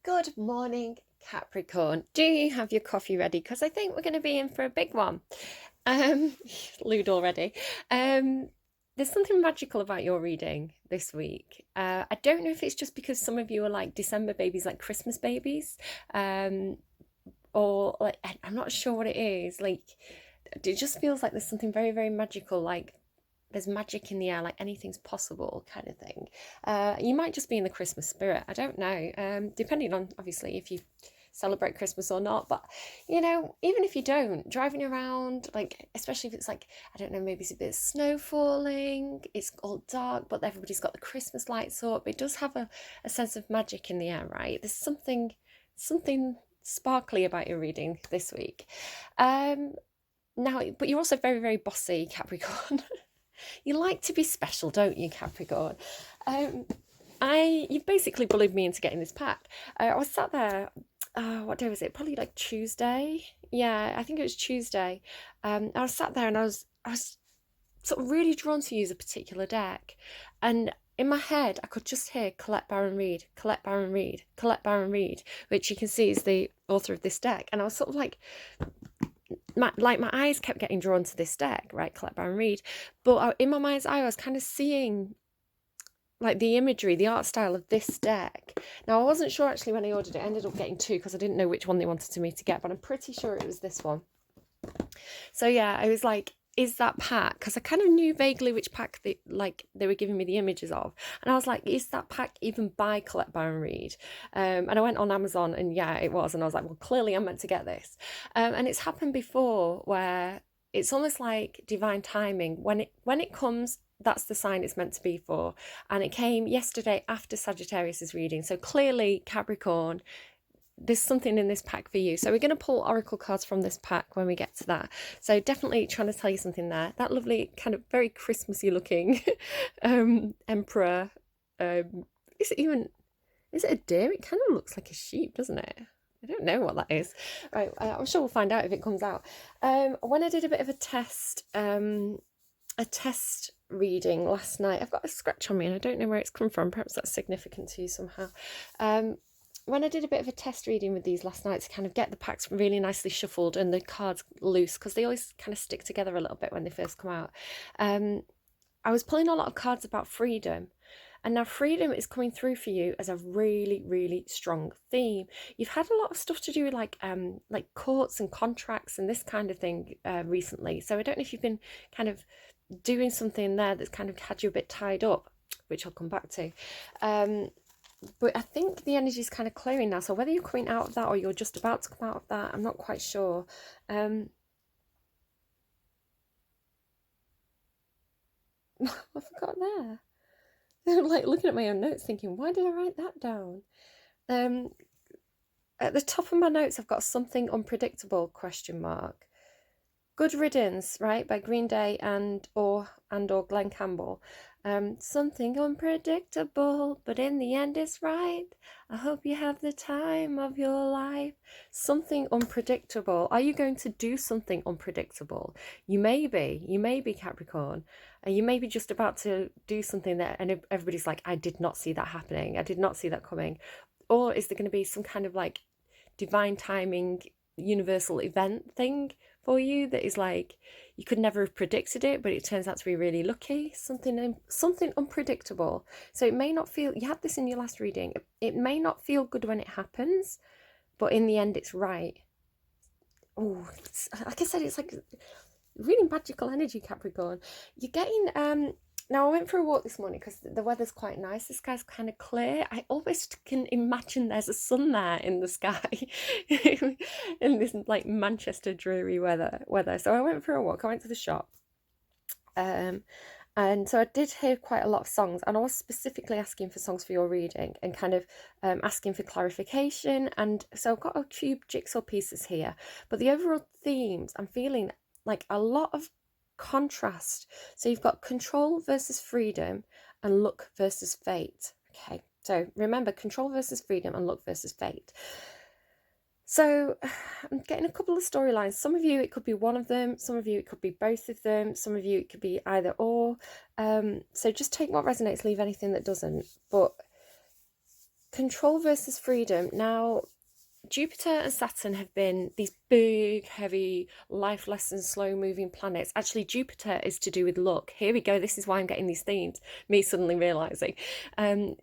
Good morning, Capricorn. Do you have your coffee ready? Because I think we're going to be in for a big one. Um, Lewd already. Um, there's something magical about your reading this week. I don't know if it's just because some of you are like December babies, like Christmas babies, um, or like I'm not sure what it is. Like it just feels like there's something very, very magical, like there's magic in the air, like anything's possible kind of thing. You might just be in the Christmas spirit. I don't know, depending on obviously if you celebrate Christmas or not. But even if you don't, driving around, like especially if it's like I don't know, maybe it's a bit of snow falling, it's all dark, but everybody's got the Christmas lights up. It does have a sense of magic in the air, right? There's something sparkly about your reading this week. Now, but you're also very, very bossy, Capricorn. You like to be special, don't you, Capricorn? Um, you've basically bullied me into getting this pack. I was sat there. What day was it? Probably like Tuesday. Yeah, I think it was Tuesday. I was sat there and I was sort of really drawn to use a particular deck, and in my head I could just hear Colette Baron Reid, Colette Baron Reid, Colette Baron Reid, which you can see is the author of this deck, and I was sort of like my eyes kept getting drawn to this deck, right, Colette Baron Reid, but in my mind's eye I was kind of seeing like the imagery, the art style of this deck. Now I wasn't sure actually when I ordered it. I ended up getting two because I didn't know which one they wanted me to get, but I'm pretty sure it was this one. So yeah, I was like, is that pack? Because I kind of knew vaguely which pack they were giving me the images of, and I was like, is that pack even by Colette Baron Reid? And I went on Amazon, and yeah, it was, and I was like, well, clearly I'm meant to get this. And it's happened before where it's almost like divine timing. When it comes, that's the sign it's meant to be for. And it came yesterday after Sagittarius's reading. So clearly, Capricorn, there's something in this pack for you. So we're going to pull oracle cards from this pack when we get to that. So definitely trying to tell you something there. That lovely kind of very Christmassy looking emperor. Is it a deer? It kind of looks like a sheep, doesn't it? I don't know what that is. Right, I'm sure we'll find out if it comes out. When I did a bit of a test reading last night, I've got a scratch on me and I don't know where it's come from. Perhaps that's significant to you somehow. When I did a bit of a test reading with these last night to kind of get the packs really nicely shuffled and the cards loose, because they always kind of stick together a little bit when they first come out, I was pulling a lot of cards about freedom. And now freedom is coming through for you as a really, really strong theme. You've had a lot of stuff to do with like courts and contracts and this kind of thing recently. So I don't know if you've been kind of doing something there that's kind of had you a bit tied up, which I'll come back to. But I think the energy is kind of clearing now. So whether you're coming out of that or you're just about to come out of that, I'm not quite sure. I forgot there. I'm like looking at my own notes thinking, why did I write that down? At the top of my notes, I've got something unpredictable, question mark. Good Riddance, right, by Greenday and or Glenn Campbell. Something unpredictable, but in the end it's right. I hope you have the time of your life. Something unpredictable. Are you going to do something unpredictable? You may be Capricorn, and you may be just about to do something that, and everybody's like, I did not see that happening. I did not see that coming. Or is there going to be some kind of like divine timing, universal event thing for you that is like you could never have predicted it, but it turns out to be really lucky, something unpredictable. So it may not feel, you had this in your last reading, it may not feel good when it happens, but in the end it's right. Oh, like I said, it's like really magical energy, Capricorn. You're getting now I went for a walk this morning because the weather's quite nice. The sky's kind of clear. I almost can imagine there's a sun there in the sky in this like Manchester dreary weather. So I went for a walk. I went to the shop. And so I did hear quite a lot of songs, and I was specifically asking for songs for your reading and kind of asking for clarification. And so I've got a few jigsaw pieces here, but the overall themes, I'm feeling like a lot of contrast. So you've got control versus freedom and luck versus fate. Okay, so remember, control versus freedom and luck versus fate. So I'm getting a couple of storylines. Some of you, it could be one of them. Some of you, it could be both of them. Some of you, it could be either or. So just take what resonates, leave anything that doesn't. But control versus freedom. Now, Jupiter and Saturn have been these big, heavy, life lesson, slow moving planets. Actually, Jupiter is to do with luck. Here we go. This is why I'm getting these themes. Me suddenly realizing.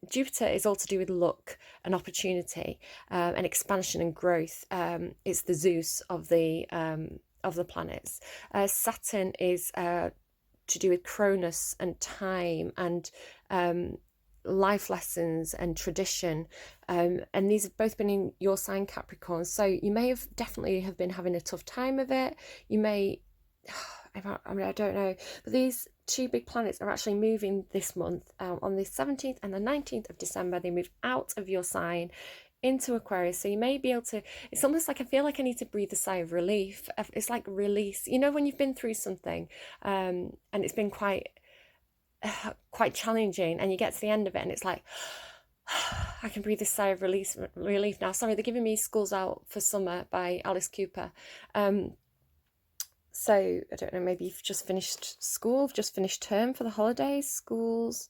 Jupiter is all to do with luck and opportunity and expansion and growth. It's the Zeus of the planets. Saturn is to do with Cronus and time and life lessons and tradition, and these have both been in your sign, Capricorn, so you may have definitely have been having a tough time of it. You may I mean, I don't know, but these two big planets are actually moving this month, on the 17th and the 19th of December. They move out of your sign into Aquarius, so you may be able to, it's almost like I feel like I need to breathe a sigh of relief. It's like release, you know, when you've been through something and it's been quite challenging, and you get to the end of it and it's like, I can breathe this sigh of relief now. Sorry, they're giving me School's Out for Summer by Alice Cooper. So I don't know, maybe you've just finished school, just finished term for the holidays. School's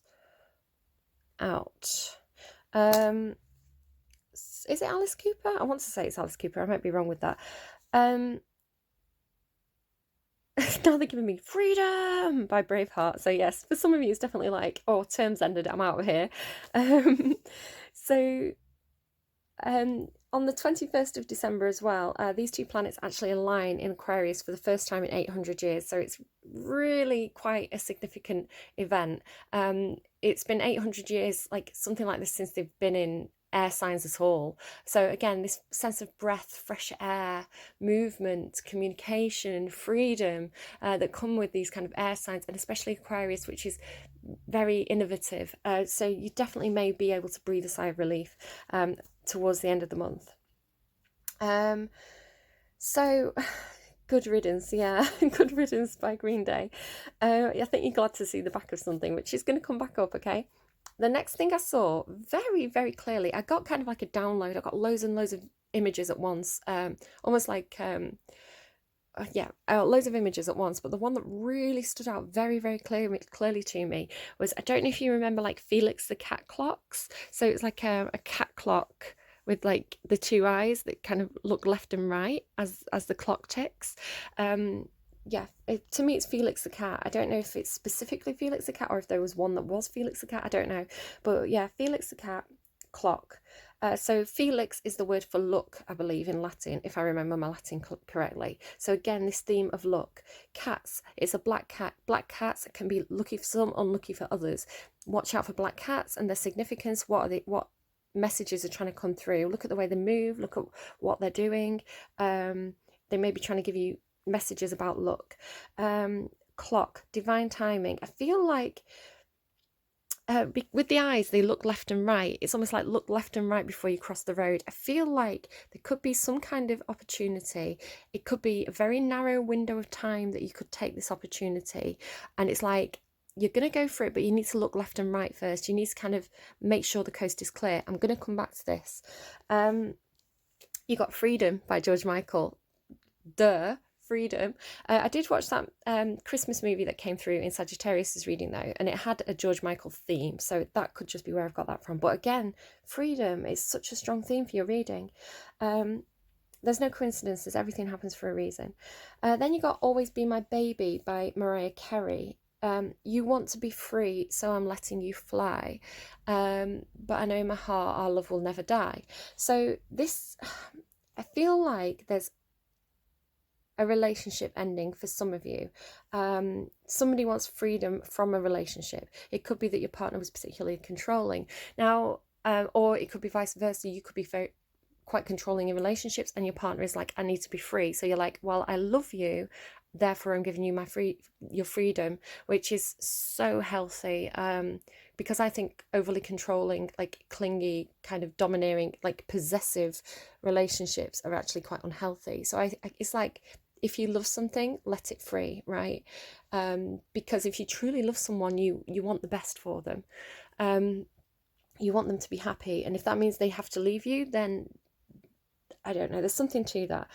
Out. Is it Alice Cooper? I want to say it's Alice Cooper. I might be wrong with that. Now they're giving me Freedom by Braveheart. So yes, for some of you it's definitely like, oh, term's ended, I'm out of here. On the 21st of December as well, these two planets actually align in Aquarius for the first time in 800 years. So it's really quite a significant event. It's been 800 years, like something like this, since they've been in air signs at all. So again, this sense of breath, fresh air, movement, communication, freedom that come with these kind of air signs, and especially Aquarius, which is very innovative. So you definitely may be able to breathe a sigh of relief towards the end of the month. So Good Riddance, yeah. Good Riddance by Greenday. I think you're glad to see the back of something, which is going to come back up, okay? The next thing I saw very, very clearly, I got kind of like a download. I got loads and loads of images at once, almost like, loads of images at once. But the one that really stood out very, very clearly to me was, I don't know if you remember like Felix the cat clocks. So it's like a cat clock with like the two eyes that kind of look left and right as the clock ticks. To me it's Felix the cat. I don't know if it's specifically Felix the cat or if there was one that was Felix the cat, I don't know, but yeah, Felix the cat clock. So Felix is the word for luck, I believe, in Latin, if I remember my Latin correctly. So again, this theme of luck. Cats, it's a black cat. Black cats can be lucky for some, unlucky for others. Watch out for black cats and their significance. What messages are trying to come through? Look at the way they move, look at what they're doing. They may be trying to give you messages about luck. Clock, divine timing. I feel like with the eyes, they look left and right. It's almost like look left and right before you cross the road. I feel like there could be some kind of opportunity. It could be a very narrow window of time that you could take this opportunity, and it's like you're going to go for it, but you need to look left and right first. You need to kind of make sure the coast is clear. I'm going to come back to this. You got Freedom by George Michael. Freedom. I did watch that Christmas movie that came through in Sagittarius's reading though, and it had a George Michael theme, so that could just be where I've got that from. But again, freedom is such a strong theme for your reading. There's no coincidences, everything happens for a reason. Then you got Always Be My Baby by Mariah Carey. You want to be free, so I'm letting you fly, but I know in my heart our love will never die. So this, I feel like there's a relationship ending for some of you. Somebody wants freedom from a relationship. It could be that your partner was particularly controlling now, or it could be vice versa. You could be quite controlling in relationships and your partner is like, I need to be free. So you're like, well, I love you, therefore I'm giving you your freedom, which is so healthy. Because I think overly controlling, like clingy, kind of domineering, like possessive relationships are actually quite unhealthy. So it's like, if you love something, let it free, right? Because if you truly love someone, you want the best for them. You want them to be happy. And if that means they have to leave you, then I don't know, there's something to that.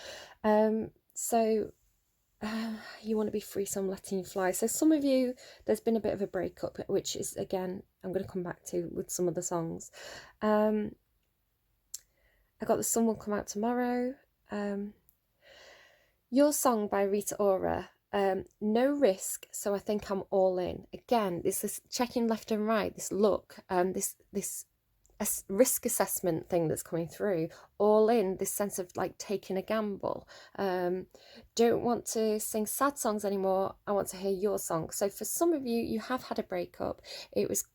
You want to be free, so I'm letting you fly. So some of you, there's been a bit of a breakup, which is, again, I'm going to come back to with some of the songs. I got The Sun Will Come Out Tomorrow. Your Song by Rita Ora. No risk, so I think I'm all in. Again, this checking left and right, this look, this risk assessment thing that's coming through. All in, this sense of like taking a gamble. Don't want to sing sad songs anymore. I want to hear your song. So for some of you, you have had a breakup. It was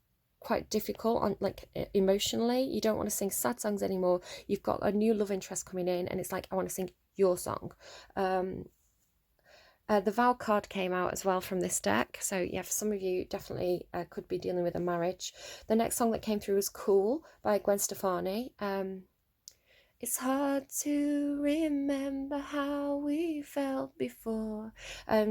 quite difficult on like emotionally. You don't want to sing sad songs anymore. You've got a new love interest coming in, and it's like, I want to sing your song. The vow card came out as well from this deck, so yeah, for some of you definitely could be dealing with a marriage. The next song that came through was Cool by Gwen Stephani. It's hard to remember how we felt before.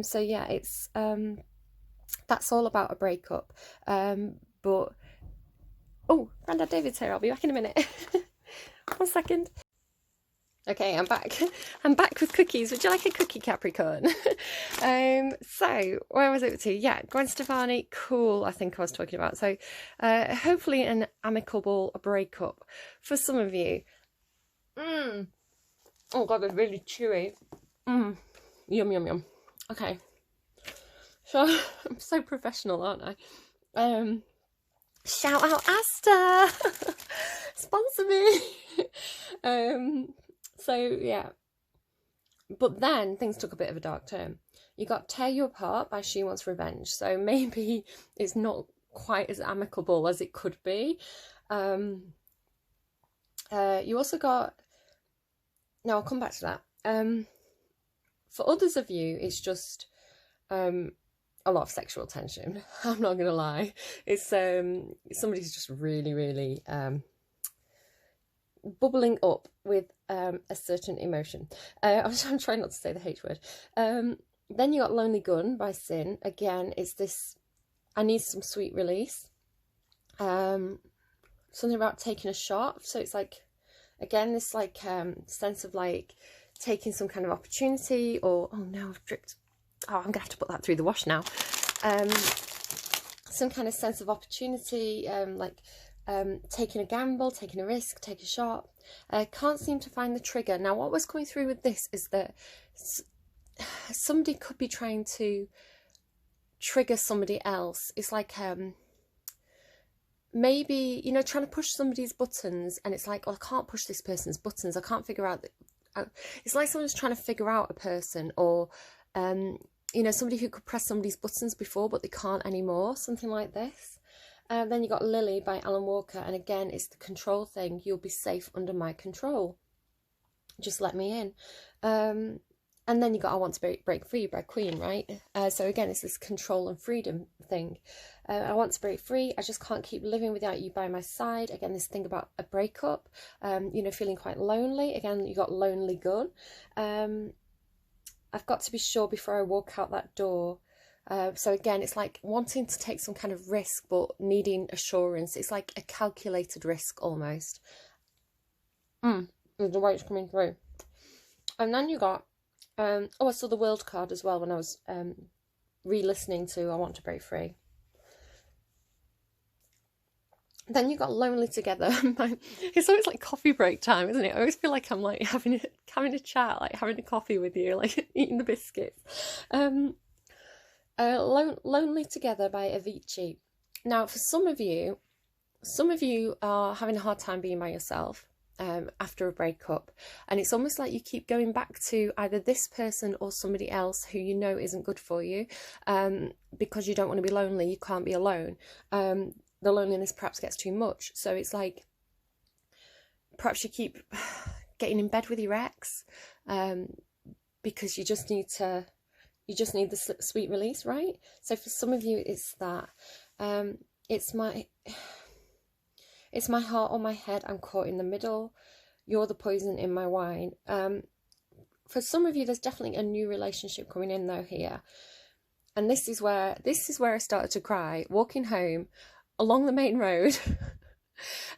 So yeah, it's that's all about a breakup. But oh, Grandad David's here. I'll be back in a minute. 1 second. Okay, I'm back. I'm back with cookies. Would you like a cookie, Capricorn? So where was it to? Yeah, Gwen Stephani, Cool, I think I was talking about. So hopefully an amicable breakup for some of you. Oh god, they're really chewy. Yum, yum, yum. Okay. So I'm so professional, aren't I? Shout out Asta! Sponsor me! So yeah, but then things took a bit of a dark turn. You got Tear You Apart by She Wants Revenge, so maybe it's not quite as amicable as it could be. You also got, no, I'll come back to that. For others of you, it's just a lot of sexual tension. I'm not gonna lie. It's somebody's just really, really bubbling up with a certain emotion. I'm trying not to say the H word. Then you got Lonely Gun by Sin. Again, it's this, I need some sweet release. Something about taking a shot. So it's like, again, this like sense of like taking some kind of opportunity, or, oh no, I've dripped. Oh, I'm gonna have to put that through the wash now. Some kind of sense of opportunity, taking a gamble, taking a risk, take a shot. Can't seem to find the trigger. Now, what was coming through with this is that somebody could be trying to trigger somebody else. It's like maybe, you know, trying to push somebody's buttons, and it's like, oh, I can't push this person's buttons. I can't figure out. It's like someone's trying to figure out a person, or you know, somebody who could press somebody's buttons before, but they can't anymore. Something like this. Then you got Lily by Alan Walker, and again, it's the control thing. You'll be safe under my control. Just let me in. And then you got I Want to Break Free by Queen, right? So again, it's this control and freedom thing. I want to break free. I just can't keep living without you by my side. Again, this thing about a breakup. You know, feeling quite lonely. Again, you got Lonely Gun. I've got to be sure before I walk out that door. So again, it's like wanting to take some kind of risk, but needing assurance. It's like a calculated risk almost. The way it's coming through. And then you got, I saw the World card as well when I was re-listening to I Want to Break Free. Then you got Lonely Together. It's always like coffee break time, isn't it? I always feel like I'm like having a chat, like having a coffee with you, like eating the biscuits. Lonely Together by Avicii. Now, for some of you are having a hard time being by yourself after a breakup, and it's almost like you keep going back to either this person or somebody else who you know isn't good for you, because you don't want to be lonely. You can't be alone. The loneliness perhaps gets too much, so it's like perhaps you keep getting in bed with your ex because you just need the sweet release, right? So for some of you, it's that. It's my heart or my head. I'm caught in the middle. You're the poison in my wine. For some of you, there's definitely a new relationship coming in though here, and this is where I started to cry walking home along the main road.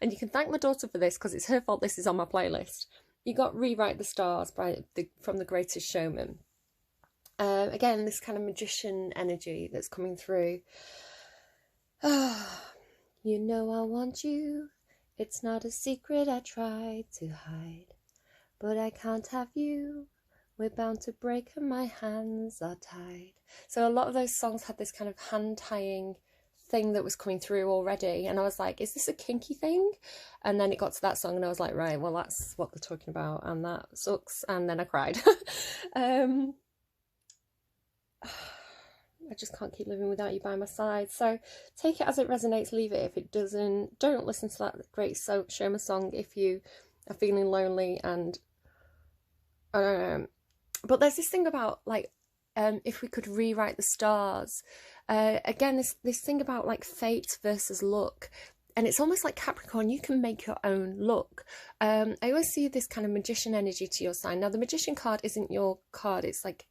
And you can thank my daughter for this because it's her fault this is on my playlist. You got Rewrite the Stars from The Greatest Showman. Again, this kind of magician energy that's coming through. You know I want you It's not a secret I tried to hide, but I can't have you. We're bound to break and my hands are tied. So a lot of those songs had this kind of hand tying thing that was coming through already, and I was like, is this a kinky thing? And then it got to that song and I was like, right, well, that's what they're talking about, and that sucks. And then I cried. I just can't keep living without you by my side. So take it as it resonates, leave it if it doesn't. Don't listen to that great Shoma song if you are feeling lonely. And I don't know, but there's this thing about like if we could rewrite the stars, again, this thing about like fate versus luck. And it's almost like Capricorn, you can make your own luck. I always see this kind of magician energy to your sign. Now the magician card isn't your card, it's like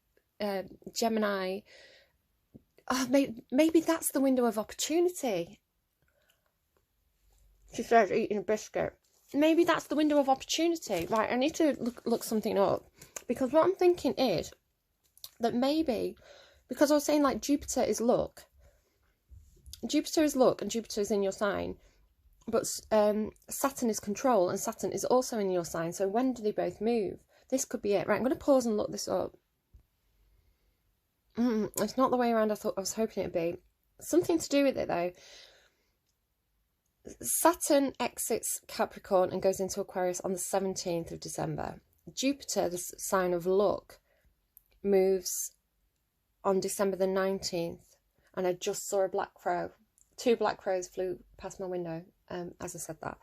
Gemini. Oh, maybe that's the window of opportunity. She says eating a biscuit. Maybe that's the window of opportunity. Right, I need to look something up, because what I'm thinking is that maybe, because I was saying like Jupiter is luck. Jupiter is luck and Jupiter is in your sign. But Saturn is control and Saturn is also in your sign. So when do they both move? This could be it. Right, I'm going to pause and look this up. It's not the way around I was hoping it'd be. Something to do with it though. Saturn exits Capricorn and goes into Aquarius on the 17th of December. Jupiter, the sign of luck, moves on December the 19th. And I just saw a black crow. 2 black crows flew past my window as I said that.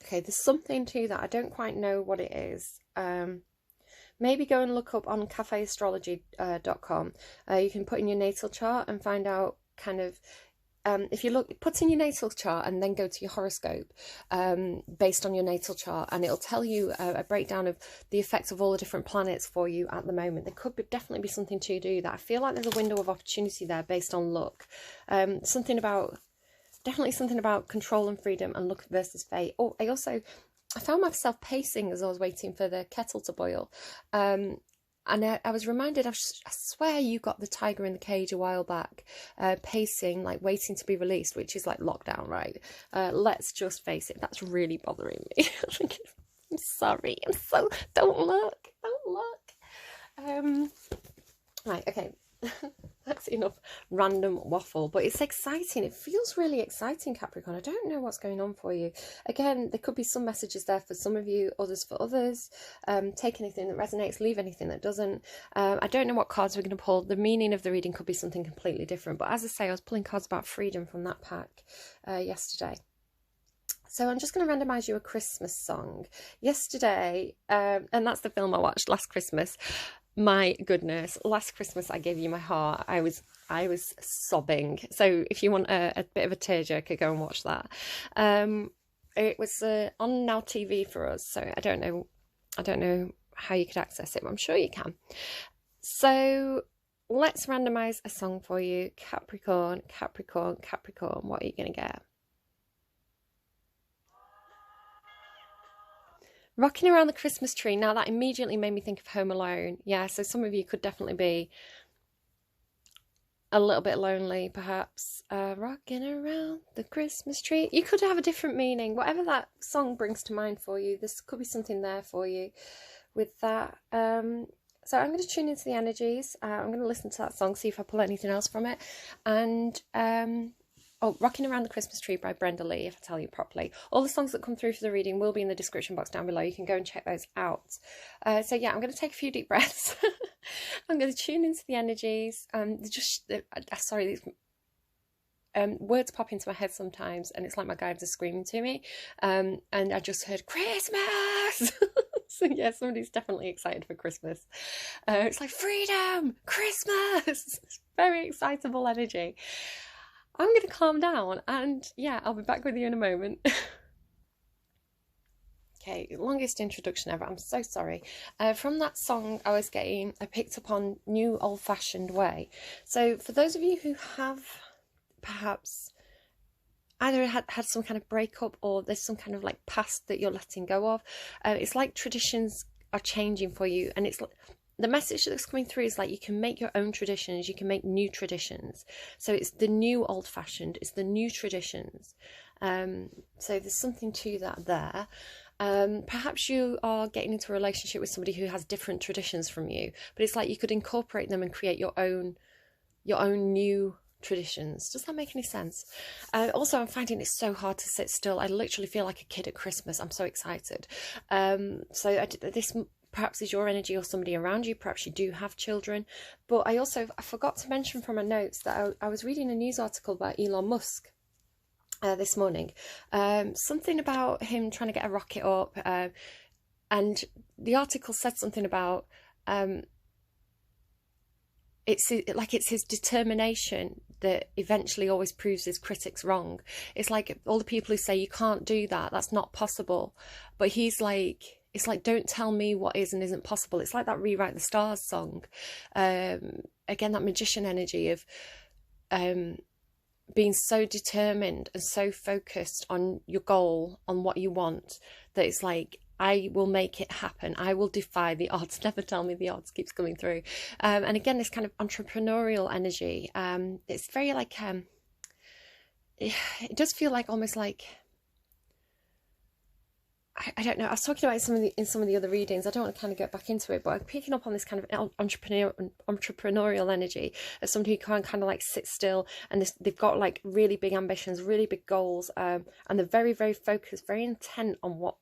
Okay, there's something to that. I don't quite know what it is. Maybe go and look up on cafeastrology.com. You can put in your natal chart and find out kind of, if you put in your natal chart and then go to your horoscope based on your natal chart, and it'll tell you a breakdown of the effects of all the different planets for you at the moment. There could definitely be something to do that. I feel like there's a window of opportunity there based on luck. Definitely something about control and freedom and luck versus fate. Oh, I found myself pacing as I was waiting for the kettle to boil. And I was reminded, I swear you got the tiger in the cage a while back, pacing, like waiting to be released, which is like lockdown, right? Let's just face it, that's really bothering me. I'm sorry, don't look. Right, okay. That's enough random waffle, but it's exciting. It feels really exciting, Capricorn. I don't know what's going on for you. Again, there could be some messages there for some of you, others for others. Take anything that resonates, leave anything that doesn't. I don't know what cards we're going to pull. The meaning of the reading could be something completely different, but as I say, I was pulling cards about freedom from that pack yesterday. So I'm just going to randomise you a Christmas song. Yesterday, and that's the film I watched, Last Christmas. My goodness, last Christmas I gave you my heart. I was sobbing. So if you want a bit of a tearjerker, go and watch that. It was on Now TV for us, so I don't know how you could access it, but I'm sure you can. So let's randomise a song for you. Capricorn, Capricorn, Capricorn. What are you going to get? Rocking Around the Christmas Tree. Now that immediately made me think of Home Alone. Yeah, so some of you could definitely be a little bit lonely, perhaps. Rocking around the Christmas tree. You could have a different meaning. Whatever that song brings to mind for you, this could be something there for you with that. So I'm going to tune into the energies. I'm going to listen to that song, see if I pull anything else from it. And Rocking Around the Christmas Tree by Brenda Lee, if I tell you properly. All the songs that come through for the reading will be in the description box down below. You can go and check those out. So yeah, I'm going to take a few deep breaths. I'm going to tune into the energies. Sorry, these words pop into my head sometimes, and it's like my guides are screaming to me. And I just heard Christmas. So yeah, somebody's definitely excited for Christmas. It's like freedom, Christmas. It's very excitable energy. I'm going to calm down, and yeah, I'll be back with you in a moment. Okay, longest introduction ever. I'm so sorry. From that song I picked up on New Old Fashioned Way. So for those of you who have perhaps either had some kind of breakup, or there's some kind of like past that you're letting go of, it's like traditions are changing for you, and it's the message that's coming through is like you can make your own traditions, you can make new traditions. So it's the new old-fashioned, it's the new traditions. So there's something to that there. Perhaps you are getting into a relationship with somebody who has different traditions from you, but it's like you could incorporate them and create your own new traditions. Does that make any sense? Also, I'm finding it so hard to sit still. I literally feel like a kid at Christmas. I'm so excited. So this perhaps is your energy or somebody around you. Perhaps you do have children. But I forgot to mention from my notes that I was reading a news article about Elon Musk this morning. Something about him trying to get a rocket up. And the article said something about it's his determination that eventually always proves his critics wrong. It's like all the people who say you can't do that, that's not possible. But he's like, it's like, don't tell me what is and isn't possible. It's like that Rewrite the Stars song. Again, that magician energy of being so determined and so focused on your goal, on what you want, that it's like, I will make it happen. I will defy the odds. Never tell me the odds keeps coming through. And again, this kind of entrepreneurial energy. It's very like, it does feel like almost like, I don't know. I was talking about it in some of the other readings. I don't want to kind of get back into it, but I'm picking up on this kind of entrepreneurial energy as somebody who can kind of like sit still, and they've got like really big ambitions, really big goals, and they're very, very focused, very intent on what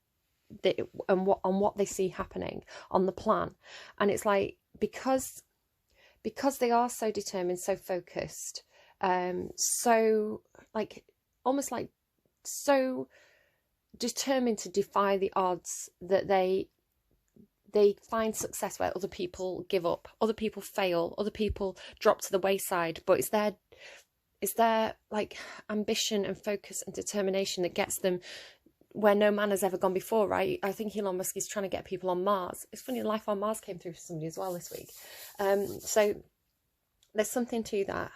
they see happening on the plan. And it's like because they are so determined, so focused, so like almost like so determined to defy the odds, that they find success where other people give up, other people fail, other people drop to the wayside. But it's their like ambition and focus and determination that gets them where no man has ever gone before, right? I think Elon Musk is trying to get people on Mars. It's funny, Life on Mars came through for somebody as well this week. So there's something to that.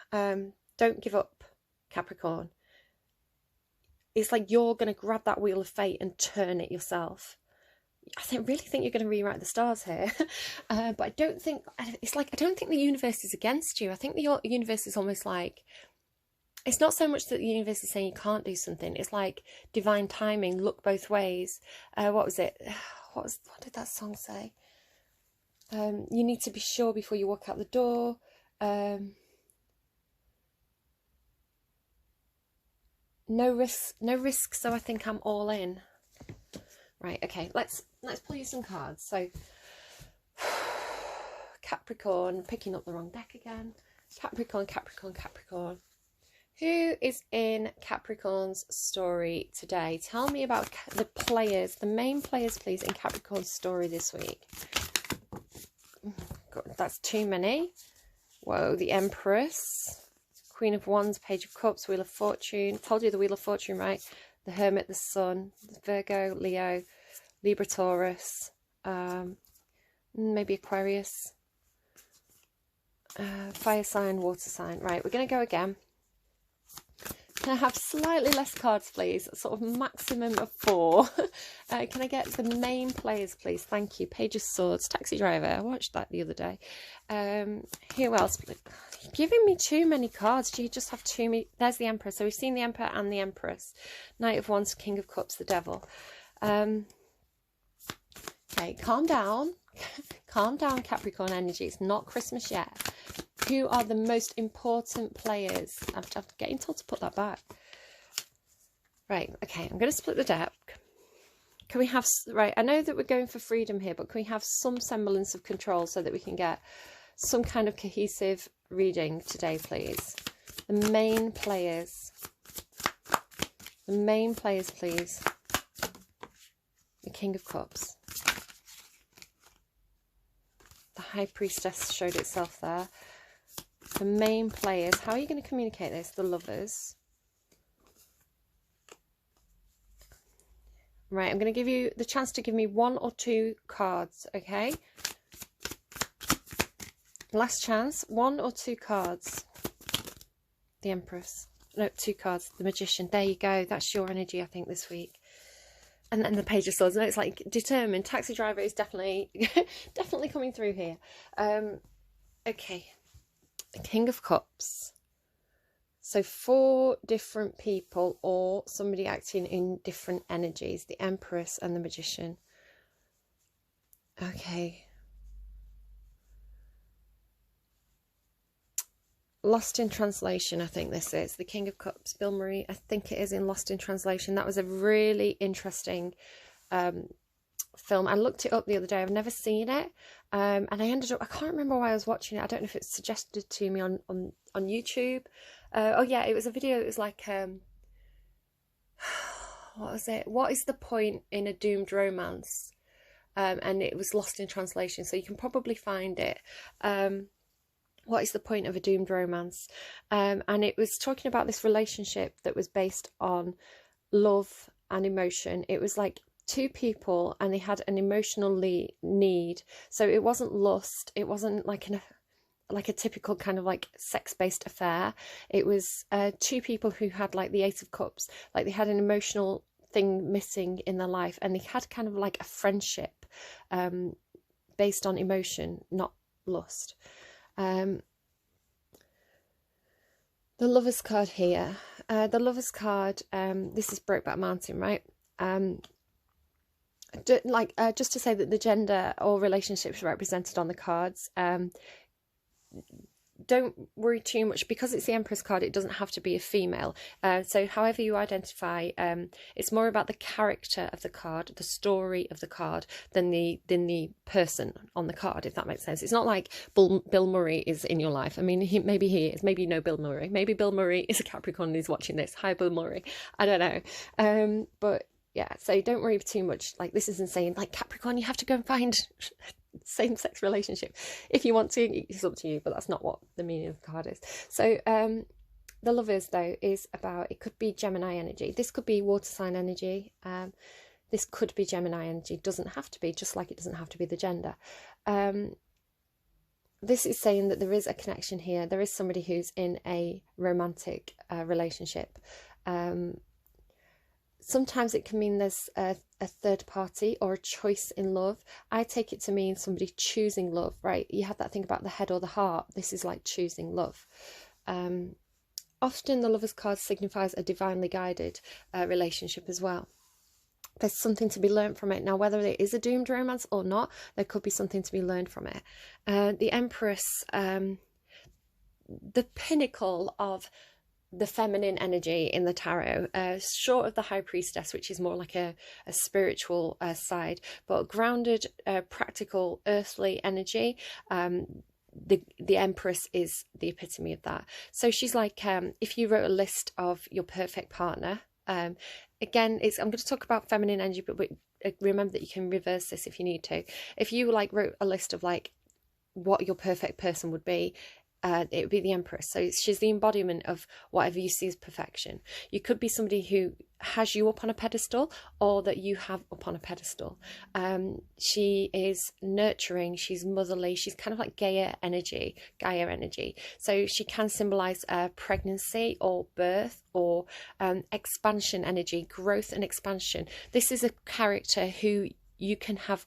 Don't give up, Capricorn. It's like you're going to grab that wheel of fate and turn it yourself. I really think you're going to rewrite the stars here. But I don't think the universe is against you. I think the universe is almost like, it's not so much that the universe is saying you can't do something. It's like divine timing, look both ways. What was it? What did that song say? You need to be sure before you walk out the door. No risk, so I think I'm all in. Right, okay, let's pull you some cards. So Capricorn, picking up the wrong deck again. Capricorn. Who is in Capricorn's story today? Tell me about the main players, please, in Capricorn's story this week. God, that's too many. Whoa, the Empress. Queen of Wands, Page of Cups, Wheel of Fortune. Told you the Wheel of Fortune, right? The Hermit, the Sun, Virgo, Leo, Libra, Taurus, maybe Aquarius, fire sign, water sign. Right, we're going to go again. Can I have slightly less cards, please? Sort of maximum of 4. Can I get the main players, please? Thank you. Page of Swords, Taxi Driver. I watched that the other day. Who else? You're giving me too many cards. Do you just have too many? There's the Emperor. So we've seen the Emperor and the Empress. Knight of Wands, King of Cups, the Devil. Okay, calm down. Calm down, Capricorn energy. It's not Christmas yet. Who are the most important players? I'm getting told to put that back. Right, okay, I'm going to split the deck. Can we have... Right, I know that we're going for freedom here, but can we have some semblance of control so that we can get some kind of cohesive reading today, please? The main players. The main players, please. The King of Cups. The High Priestess showed itself there. The main players. How are you going to communicate this? The Lovers. Right, I'm going to give you the chance to give me 1 or 2 cards, okay? Last chance. 1 or 2 cards. The Empress. No, 2 cards. The Magician. There you go. That's your energy, I think, this week. And then the Page of Swords. No, it's like determined. Taxi driver is definitely definitely coming through here. Okay, the King of Cups. So 4 different people or somebody acting in different energies. The Empress and the Magician. Okay. Lost in Translation, I think this is. The King of Cups, Bill Murray. I think it is in Lost in Translation. That was a really interesting film. I looked it up the other day. I've never seen it. And I ended up, I can't remember why I was watching it. I don't know if it's suggested to me on YouTube. Oh yeah, it was a video. It was like, what was it? What is the point in a doomed romance? And it was Lost in Translation. So you can probably find it. What is the point of a doomed romance? And it was talking about this relationship that was based on love and emotion. It was like 2 people and they had an emotional need. So it wasn't lust. It wasn't like a typical kind of like sex-based affair. It was 2 people who had like the 8 of Cups. Like they had an emotional thing missing in their life, and they had kind of like a friendship based on emotion, not lust. The Lover's card here. The Lover's card, this is Brokeback Mountain, right? Just to say that the gender or relationships represented on the cards, don't worry too much, because it's the Empress card. It doesn't have to be a female. So however you identify, it's more about the character of the card, the story of the card, than the person on the card, if that makes sense. It's not like Bill Murray is in your life. I mean, maybe he is. Maybe you know Bill Murray. Maybe Bill Murray is a Capricorn and he's watching this. Hi, Bill Murray. I don't know. But yeah, so don't worry too much. Like, this isn't saying like Capricorn, you have to go and find same-sex relationship. If you want to, it's up to you, but that's not what the meaning of the card is. So the Lovers, though, is about, it could be Gemini energy. This could be water sign energy. This could be Gemini energy. Doesn't have to be, just like it doesn't have to be the gender. This is saying that there is a connection here. There is somebody who's in a romantic relationship. Sometimes it can mean there's a third party or a choice in love. I take it to mean somebody choosing love, right? You had that thing about the head or the heart. This is like choosing love. Often the Lover's card signifies a divinely guided relationship as well. There's something to be learned from it. Now, whether it is a doomed romance or not, there could be something to be learned from it. The Empress, the pinnacle of the feminine energy in the tarot, short of the High Priestess, which is more like a spiritual side, but grounded, practical, earthly energy. The Empress is the epitome of that. So she's like, if you wrote a list of your perfect partner, again, I'm going to talk about feminine energy, but remember that you can reverse this if you need to. If you like wrote a list of like what your perfect person would be, it would be the Empress. So she's the embodiment of whatever you see as perfection. You could be somebody who has you up on a pedestal, or that you have up on a pedestal. She is nurturing, she's motherly, she's kind of like Gaia energy. So she can symbolize pregnancy or birth, or expansion energy, growth and expansion. This is a character who you can have,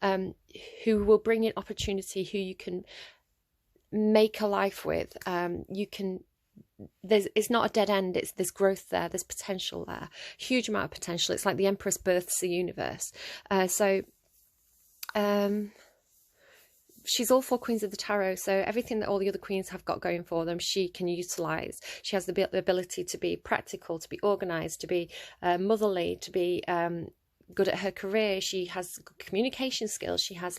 who will bring in opportunity, who you can make a life with. It's not a dead end, there's growth there, there's potential there, huge amount of potential. It's like the Empress births the universe. She's all 4 queens of the tarot, so everything that all the other queens have got going for them, she can utilize. She has the ability to be practical, to be organized, to be motherly, to be good at her career. She has good communication skills. She has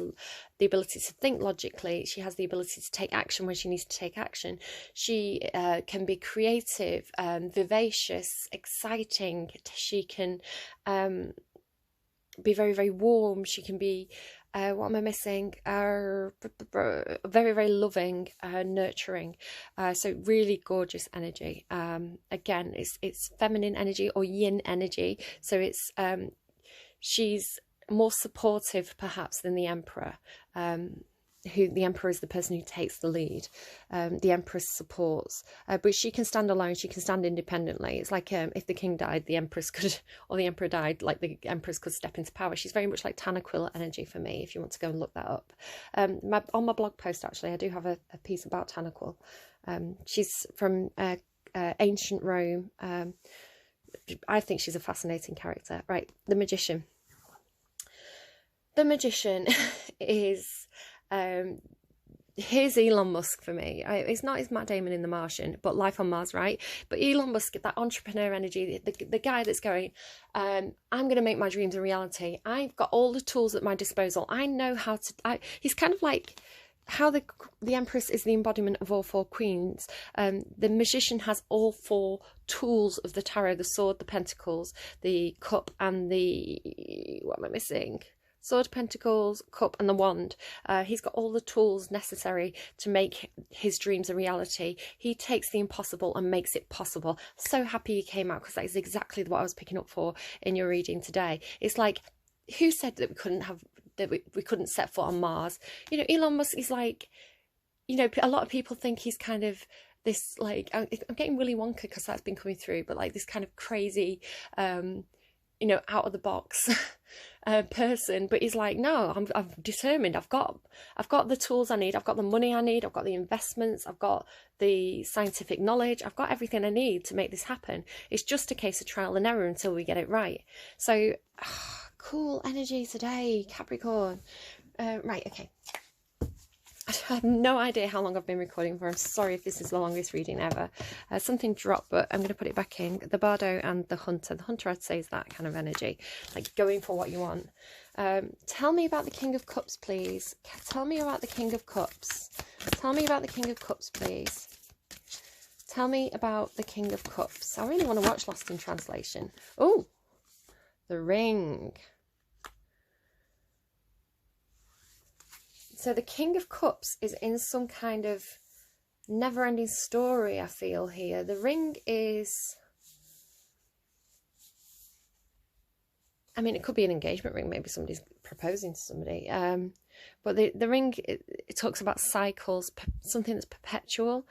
the ability to think logically. She has the ability to take action when she needs to take action. She can be creative, vivacious, exciting. She can be very, very warm. She can be, what am I missing? Very, very loving, nurturing. So really gorgeous energy. Again, it's feminine energy or yin energy. So it's she's more supportive perhaps than the Emperor. who the Emperor is the person who takes the lead. The Empress supports, but she can stand alone. She can stand independently. It's like if the king died, the Empress could, or the Emperor died, like the Empress could step into power. She's very much like Tanaquil energy for me, if you want to go and look that up. On my blog post, actually, I do have a piece about Tanaquil. She's from ancient Rome. I think she's a fascinating character. Right, the Magician. The Magician is... here's Elon Musk for me. It's not his Matt Damon in The Martian, but Life on Mars, right? But Elon Musk, that entrepreneur energy, the guy that's going, I'm going to make my dreams a reality. I've got all the tools at my disposal. I know how to... he's kind of like how the Empress is the embodiment of all four queens. The Magician has all four tools of the tarot: the sword, the pentacles, the cup, and the... what am I missing? Sword, Pentacles, Cup, and the Wand. He's got all the tools necessary to make his dreams a reality. He takes the impossible and makes it possible. So happy he came out, because that is exactly what I was picking up for in your reading today. It's like, who said that we couldn't have, that we couldn't set foot on Mars? You know, Elon Musk is like, you know, a lot of people think he's kind of this, like, I'm getting Willy Wonka because that's been coming through, but like this kind of crazy, you know, out of the box person. But he's like, no, I'm determined. I've got the tools I need. I've got the money I need. I've got the investments. I've got the scientific knowledge. I've got everything I need to make this happen. It's just a case of trial and error until we get it right. So cool energy today, Capricorn. Right, okay. I have no idea how long I've been recording for. I'm sorry if this is the longest reading ever. Something dropped, but I'm going to put it back in. The Bardo and the Hunter. The Hunter, I'd say, is that kind of energy, like going for what you want. Tell me about the King of Cups, please. Tell me about the King of Cups. Tell me about the King of Cups, please. Tell me about the King of Cups. I really want to watch Lost in Translation. Oh, the Ring. So the King of Cups is in some kind of never-ending story, I feel, here. The Ring is... I mean, it could be an engagement ring. Maybe somebody's proposing to somebody. But the Ring, it talks about cycles, something that's perpetual.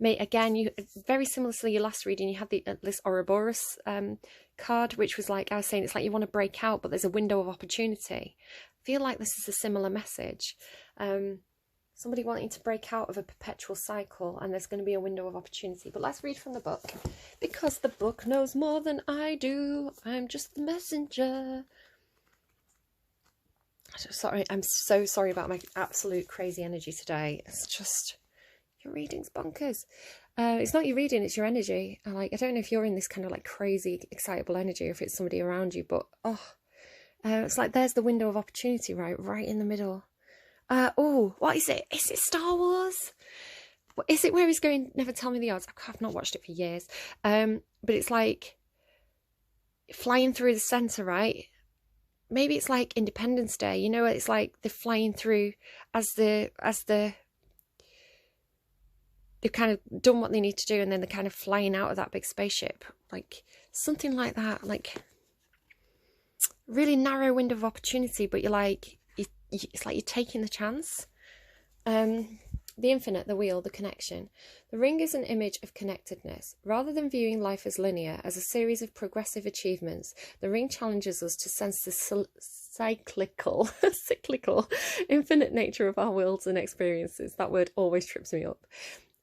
Again, you very similar to your last reading, you had this Ouroboros card, which was like, I was saying, it's like you want to break out, but there's a window of opportunity. I feel like this is a similar message. Somebody wanting to break out of a perpetual cycle, and there's going to be a window of opportunity. But let's read from the book, because the book knows more than I do. I'm just the messenger. Sorry, I'm so sorry about my absolute crazy energy today. It's just, your reading's bonkers. It's not your reading, it's your energy. I don't know if you're in this kind of like crazy, excitable energy, or if it's somebody around you, but it's like there's the window of opportunity right in the middle. Oh, what is it? Is it Star Wars? Is it where he's going, never tell me the odds? I've not watched it for years. But it's like flying through the centre, right? Maybe it's like Independence Day, you know, it's like they're flying through as they've kind of done what they need to do, and then they're kind of flying out of that big spaceship. Like something like that, like really narrow window of opportunity, but you're like, it's like you're taking the chance. The infinite, the wheel, the connection. The ring is an image of connectedness. Rather than viewing life as linear, as a series of progressive achievements, the ring challenges us to sense the cyclical, infinite nature of our worlds and experiences. That word always trips me up.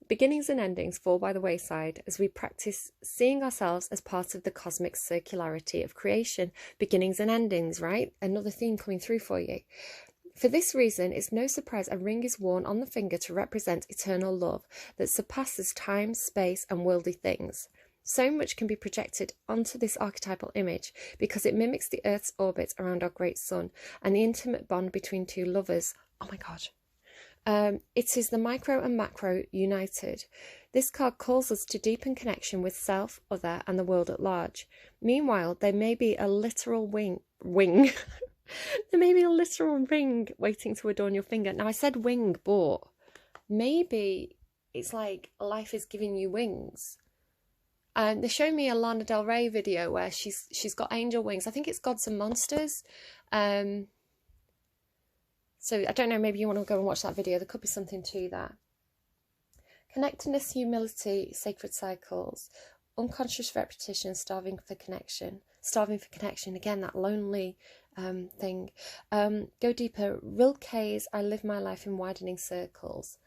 Beginnings and endings fall by the wayside as we practice seeing ourselves as part of the cosmic circularity of creation. Beginnings and endings, right? Another theme coming through for you. For this reason, it's no surprise a ring is worn on the finger to represent eternal love that surpasses time, space, and worldly things. So much can be projected onto this archetypal image because it mimics the Earth's orbit around our great sun and the intimate bond between two lovers. Oh my God. It is the micro and macro united. This card calls us to deepen connection with self, other, and the world at large. Meanwhile, there may be a literal wing. There may be a literal ring waiting to adorn your finger. Now, I said wing, but maybe it's like life is giving you wings. They showed me a Lana Del Rey video where she's got angel wings. I think it's Gods and Monsters. So I don't know, maybe you want to go and watch that video. There could be something to that. Connectedness, humility, sacred cycles, unconscious repetition, starving for connection. Starving for connection, again, that lonely thing. Go deeper. Rilke's I live my life in widening circles.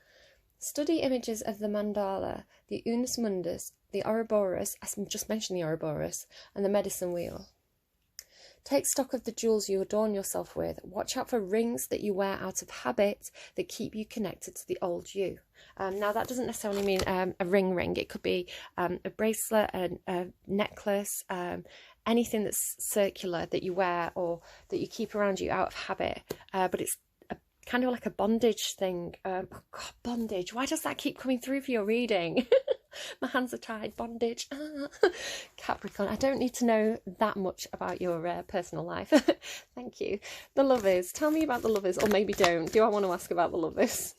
Study images of the mandala, the unus mundus, the Ouroboros, I just mentioned the Ouroboros, and the medicine wheel. Take stock of the jewels you adorn yourself with. Watch out for rings that you wear out of habit that keep you connected to the old you. Now, that doesn't necessarily mean a ring. It could be a bracelet, a necklace, anything that's circular that you wear or that you keep around you out of habit. But it's kind of like a bondage thing. Oh God, bondage. Why does that keep coming through for your reading? My hands are tied. Bondage. Capricorn. I don't need to know that much about your personal life. Thank you. The Lovers. Tell me about the Lovers, or maybe don't. Do I want to ask about the Lovers?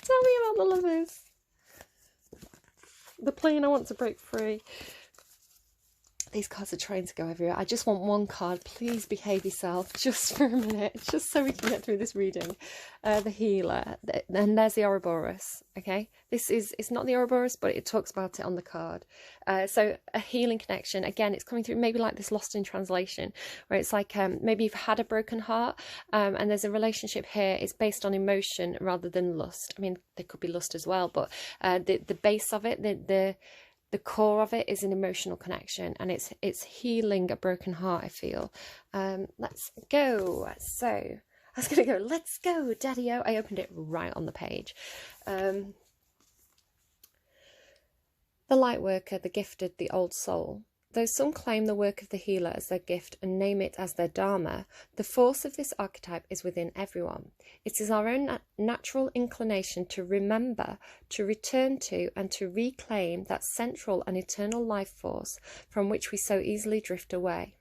Tell me about the Lovers. The plane I want to break free. These cards are trying to go everywhere. I just want one card. Please behave yourself just for a minute, just so we can get through this reading. The Healer. And there's the Ouroboros. Okay, it's not the Ouroboros, but it talks about it on the card. So a healing connection. Again, it's coming through maybe like this lost in translation, where it's like maybe you've had a broken heart, and there's a relationship here. It's based on emotion rather than lust. I mean, there could be lust as well, but the base of it, the core of it is an emotional connection, and it's healing a broken heart, I feel. Let's go. So I was going to go, let's go, Daddy-o. I opened it right on the page. The light worker, the gifted, the old soul. Though some claim the work of the healer as their gift and name it as their dharma, the force of this archetype is within everyone. It is our own natural inclination to remember, to return to, and to reclaim that central and eternal life force from which we so easily drift away.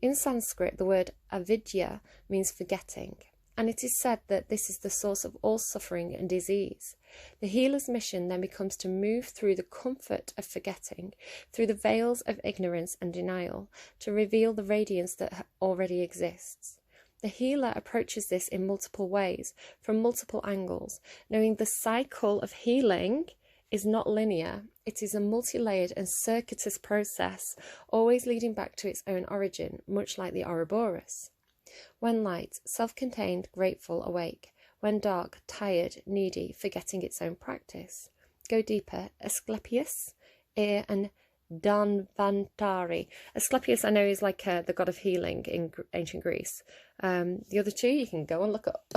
In Sanskrit, the word avidya means forgetting, and it is said that this is the source of all suffering and disease. The healer's mission then becomes to move through the comfort of forgetting, through the veils of ignorance and denial, to reveal the radiance that already exists. The healer approaches this in multiple ways, from multiple angles, knowing the cycle of healing is not linear. It is a multi-layered and circuitous process, always leading back to its own origin, much like the Ouroboros. When light, self-contained, grateful, awake. When dark, tired, needy, forgetting its own practice. Go deeper. Asclepius, Ea, and Dhanvantari. Asclepius, I know, is like the god of healing in ancient Greece. The other two you can go and look up.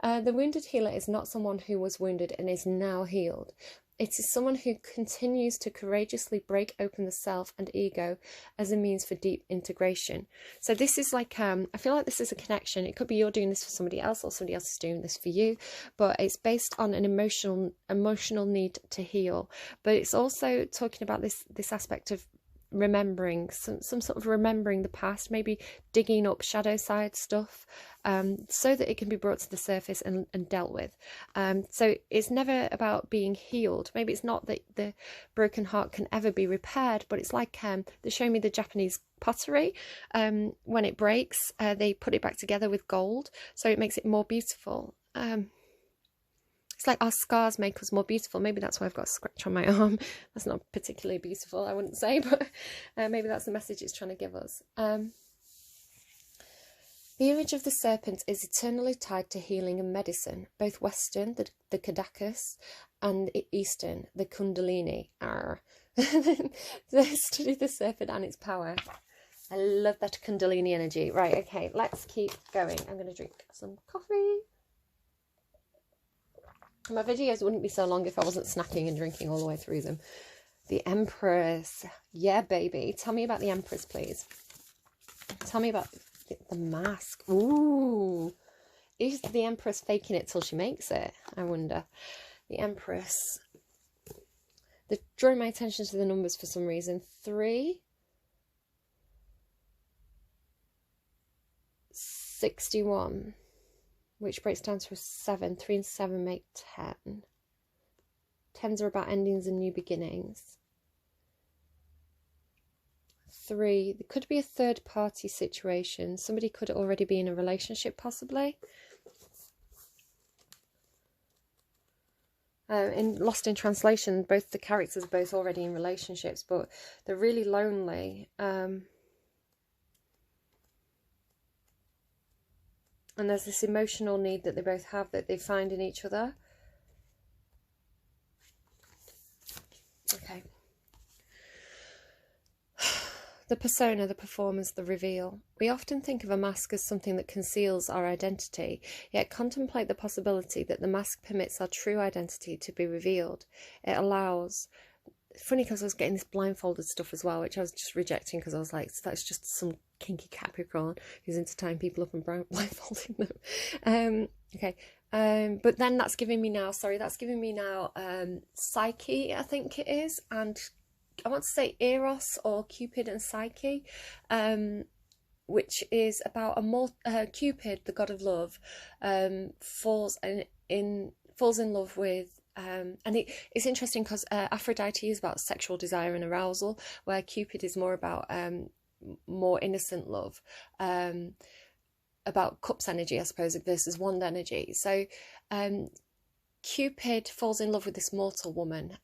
The wounded healer is not someone who was wounded and is now healed. It is someone who continues to courageously break open the self and ego as a means for deep integration. So this is like, I feel like this is a connection. It could be you're doing this for somebody else or somebody else is doing this for you, but it's based on an emotional need to heal. But it's also talking about this aspect of remembering, some sort of remembering the past, maybe digging up shadow side stuff, so that it can be brought to the surface and dealt with. So it's never about being healed. Maybe it's not that the broken heart can ever be repaired, but it's like they show me the Japanese pottery. When it breaks, they put it back together with gold, so it makes it more beautiful. It's like our scars make us more beautiful. Maybe that's why I've got a scratch on my arm. That's not particularly beautiful, I wouldn't say, but maybe that's the message it's trying to give us. The image of the serpent is eternally tied to healing and medicine, both Western, the Kadakas, and Eastern, the Kundalini. They study the serpent and its power. I love that Kundalini energy. Right, okay, let's keep going. I'm going to drink some coffee. My videos wouldn't be so long if I wasn't snacking and drinking all the way through them. The Empress. Yeah, baby. Tell me about the Empress, please. Tell me about the mask. Ooh. Is the Empress faking it till she makes it? I wonder. The Empress. They're drawing my attention to the numbers for some reason. 3. 61. Which breaks down to a 7. 3 and 7 make 10. 10s are about endings and new beginnings. 3. There could be a third party situation. Somebody could already be in a relationship, possibly. In Lost in Translation, both the characters are both already in relationships, but they're really lonely. And there's this emotional need that they both have that they find in each other. Okay. The persona, the performance, the reveal. We often think of a mask as something that conceals our identity, yet contemplate the possibility that the mask permits our true identity to be revealed. It allows... Funny because I was getting this blindfolded stuff as well, which I was just rejecting because I was like, so that's just some kinky Capricorn who's into tying people up and blindfolding them. Okay. But then that's giving me now, Psyche, I think it is, and I want to say Eros or Cupid and Psyche, which is about Cupid, the god of love, falls in love with, and it's interesting because Aphrodite is about sexual desire and arousal, where Cupid is more about more innocent love, about cups energy, I suppose, versus wand energy. So Cupid falls in love with this mortal woman,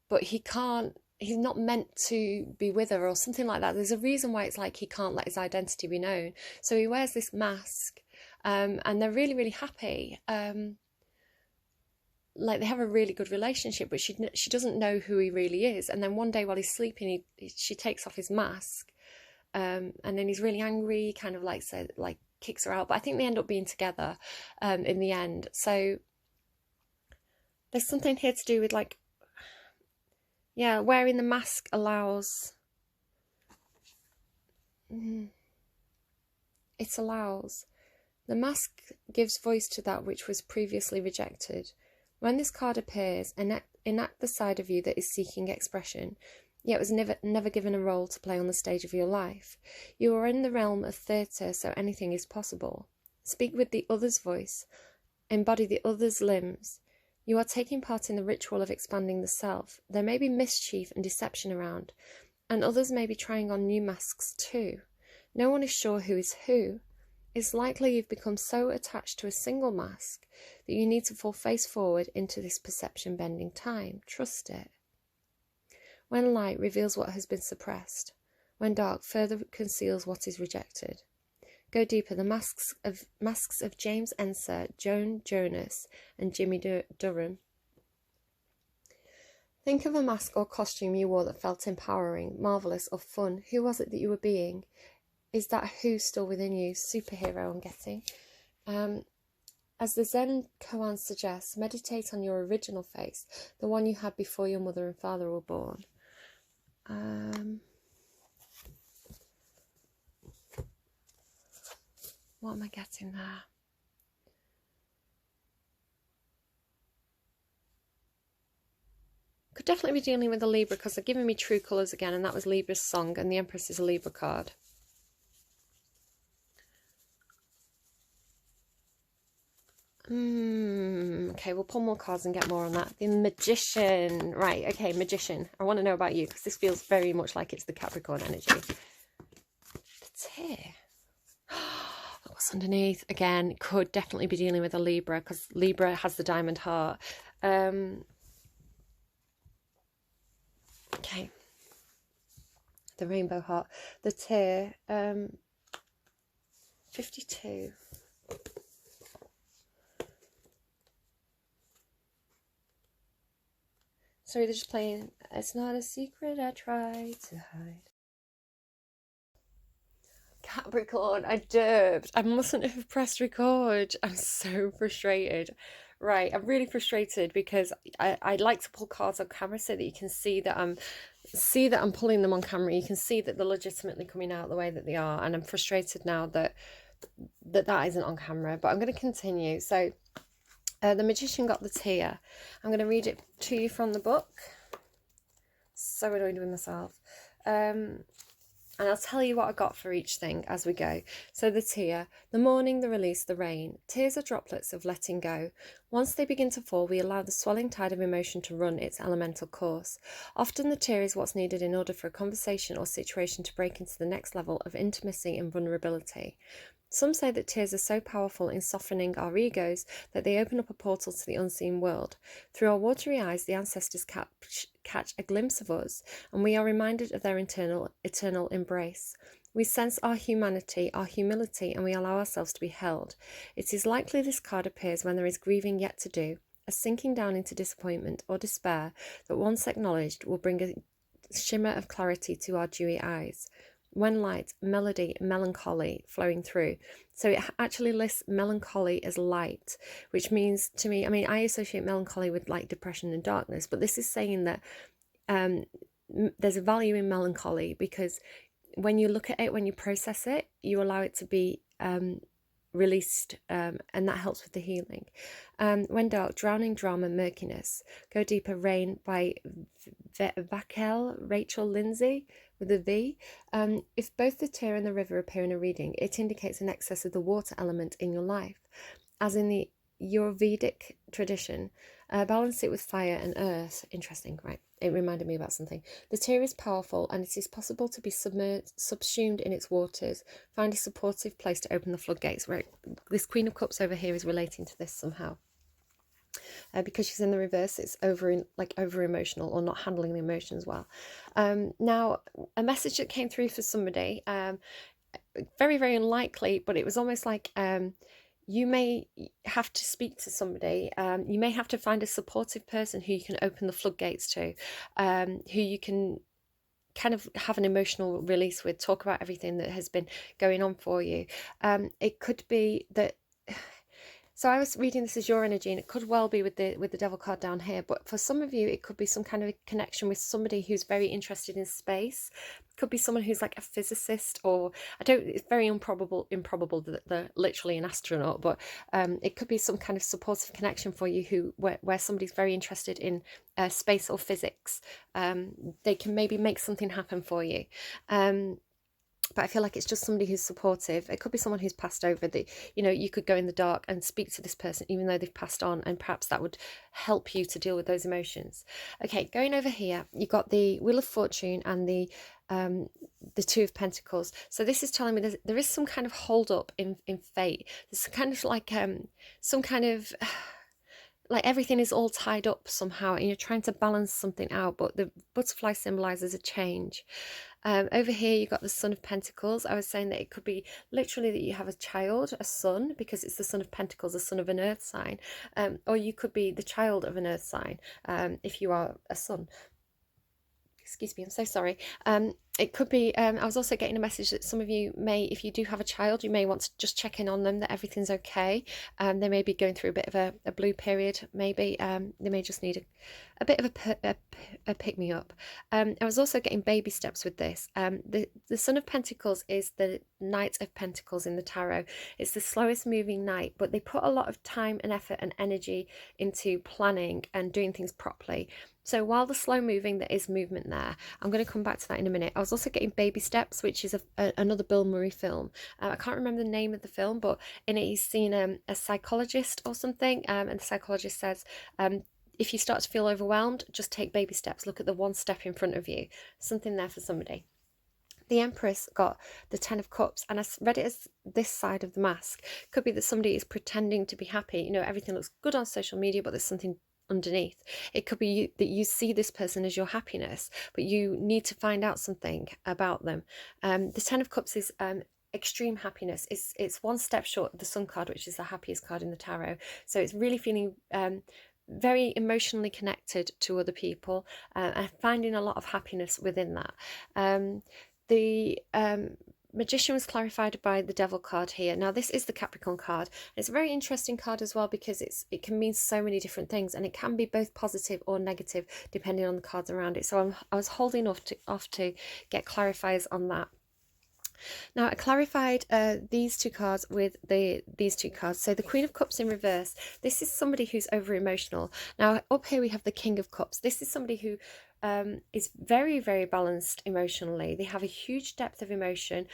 but he's not meant to be with her or something like that. There's a reason why it's like he can't let his identity be known. So he wears this mask, and they're really, really happy. Like they have a really good relationship, but she doesn't know who he really is. And then one day while he's sleeping, she takes off his mask, and then he's really angry, kind of like kicks her out. But I think they end up being together in the end. So there's something here to do with like, yeah, wearing the mask allows... It allows. The mask gives voice to that which was previously rejected. When this card appears, enact the side of you that is seeking expression, yet was never given a role to play on the stage of your life. You are in the realm of theatre, so anything is possible. Speak with the other's voice. Embody the other's limbs. You are taking part in the ritual of expanding the self. There may be mischief and deception around, and others may be trying on new masks too. No one is sure who is who. It's likely you've become so attached to a single mask that you need to fall face forward into this perception-bending time. Trust it. When light reveals what has been suppressed, when dark further conceals what is rejected. Go deeper. The masks of James Ensor, Joan Jonas, and Jimmy Durham. Think of a mask or costume you wore that felt empowering, marvellous, or fun. Who was it that you were being? Is that who still within you? Superhero, I'm getting. As the Zen koan suggests, meditate on your original face, the one you had before your mother and father were born. What am I getting there? Could definitely be dealing with a Libra because they're giving me true colours again, and that was Libra's song, and the Empress is a Libra card. Okay, we'll pull more cards and get more on that. The Magician. Right, okay, Magician. I want to know about you because this feels very much like it's the Capricorn energy. It's here. What's underneath? Again, could definitely be dealing with a Libra because Libra has the diamond heart. Okay. The rainbow heart. The tear. 52. Sorry, they're just playing. It's not a secret I try to hide. Capricorn, I derped. I mustn't have pressed record. I'm so frustrated. Right, I'm really frustrated because I like to pull cards on camera so that you can see that I'm pulling them on camera. You can see that they're legitimately coming out the way that they are, and I'm frustrated now that isn't on camera. But I'm going to continue. So. The Magician got the tear. I'm going to read it to you from the book. So annoyed with myself. And I'll tell you what I got for each thing as we go. So the tear, the mourning, the release, the rain. Tears are droplets of letting go. Once they begin to fall, we allow the swelling tide of emotion to run its elemental course. Often the tear is what's needed in order for a conversation or situation to break into the next level of intimacy and vulnerability. Some say that tears are so powerful in softening our egos that they open up a portal to the unseen world. Through our watery eyes, the ancestors catch a glimpse of us, and we are reminded of their eternal embrace. We sense our humanity, our humility, and we allow ourselves to be held. It is likely this card appears when there is grieving yet to do, a sinking down into disappointment or despair that, once acknowledged, will bring a shimmer of clarity to our dewy eyes. When light, melody, melancholy flowing through. So it actually lists melancholy as light, which means to me, I mean, I associate melancholy with like depression and darkness, but this is saying that there's a value in melancholy because when you look at it, when you process it, you allow it to be released, and that helps with the healing. When dark, drowning, drama, murkiness. Go deeper, rain by Vakel, Rachel Lindsay with a V. If both the tear and the river appear in a reading, it indicates an excess of the water element in your life. As in the Ayurvedic tradition, balance it with fire and earth. Interesting, right? It reminded me about something. The tear is powerful and it is possible to be subsumed in its waters. Find a supportive place to open the floodgates. Right, this Queen of Cups over here is relating to this somehow. Because she's in the reverse, it's over emotional or not handling the emotions well. Now, a message that came through for somebody, very, very unlikely, but it was almost like you may have to speak to somebody. You may have to find a supportive person who you can open the floodgates to, who you can kind of have an emotional release with, talk about everything that has been going on for you. It could be that. So I was reading this as your energy, and it could well be with the devil card down here. But for some of you, it could be some kind of a connection with somebody who's very interested in space. It could be someone who's like a physicist, or it's very improbable that they're literally an astronaut. But it could be some kind of supportive connection for you where somebody's very interested in space or physics. They can maybe make something happen for you. But I feel like it's just somebody who's supportive. It could be someone who's passed over that, you could go in the dark and speak to this person, even though they've passed on, and perhaps that would help you to deal with those emotions. Okay, going over here, you've got the Wheel of Fortune and the Two of Pentacles. So this is telling me there is some kind of hold up in fate. There's kind of like some kind of like everything is all tied up somehow, and you're trying to balance something out, but the butterfly symbolizes a change. Over here you've got the Son of Pentacles. I was saying that it could be literally that you have a child, a son, because it's the Son of Pentacles, the son of an earth sign, or you could be the child of an earth sign, if you are a son. Excuse me, I'm so sorry. It could be, I was also getting a message that some of you may, if you do have a child, you may want to just check in on them, that everything's okay. They may be going through a bit of a blue period, maybe. They may just need a bit of a pick-me-up. I was also getting baby steps with this. The Son of Pentacles is the Knight of Pentacles in the tarot. It's the slowest moving knight, but they put a lot of time and effort and energy into planning and doing things properly. So while the slow moving, there is movement there. I'm going to come back to that in a minute. I was also getting Baby Steps, which is another Bill Murray film. I can't remember the name of the film, but in it he's seen a psychologist or something, and the psychologist says, if you start to feel overwhelmed, just take baby steps. Look at the one step in front of you. Something there for somebody. The Empress got the Ten of Cups, and I read it as this side of the mask. Could be that somebody is pretending to be happy. Everything looks good on social media, but there's something underneath. It could be that you see this person as your happiness, but you need to find out something about them. The Ten of Cups is extreme happiness. It's one step short of the Sun card, which is the happiest card in the tarot. So it's really feeling very emotionally connected to other people, and finding a lot of happiness within that. The Magician was clarified by the Devil card here. Now this is the Capricorn card. It's a very interesting card as well, because it can mean so many different things, and it can be both positive or negative depending on the cards around it. So I was holding off to get clarifiers on that. Now I clarified these two cards with these two cards. So the Queen of Cups in reverse, this is somebody who's over emotional. Now up here we have the King of Cups. This is somebody who is very, very balanced emotionally. They have a huge depth of emotion,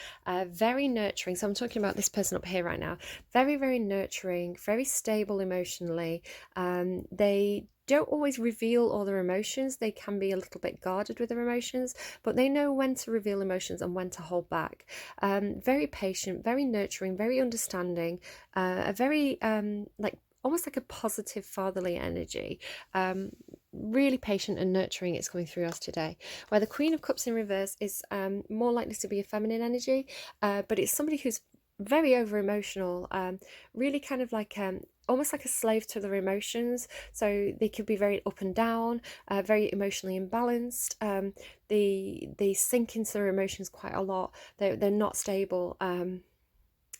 very nurturing. So I'm talking about this person up here right now. Very, very nurturing, very stable emotionally. They don't always reveal all their emotions. They can be a little bit guarded with their emotions, but they know when to reveal emotions and when to hold back. Very patient, very nurturing, very understanding, a very like almost like a positive fatherly energy. Really patient and nurturing, it's coming through us today. Where the Queen of Cups in reverse is more likely to be a feminine energy, but it's somebody who's very over emotional, really kind of like almost like a slave to their emotions. So they could be very up and down, very emotionally imbalanced. They sink into their emotions quite a lot. They're not stable.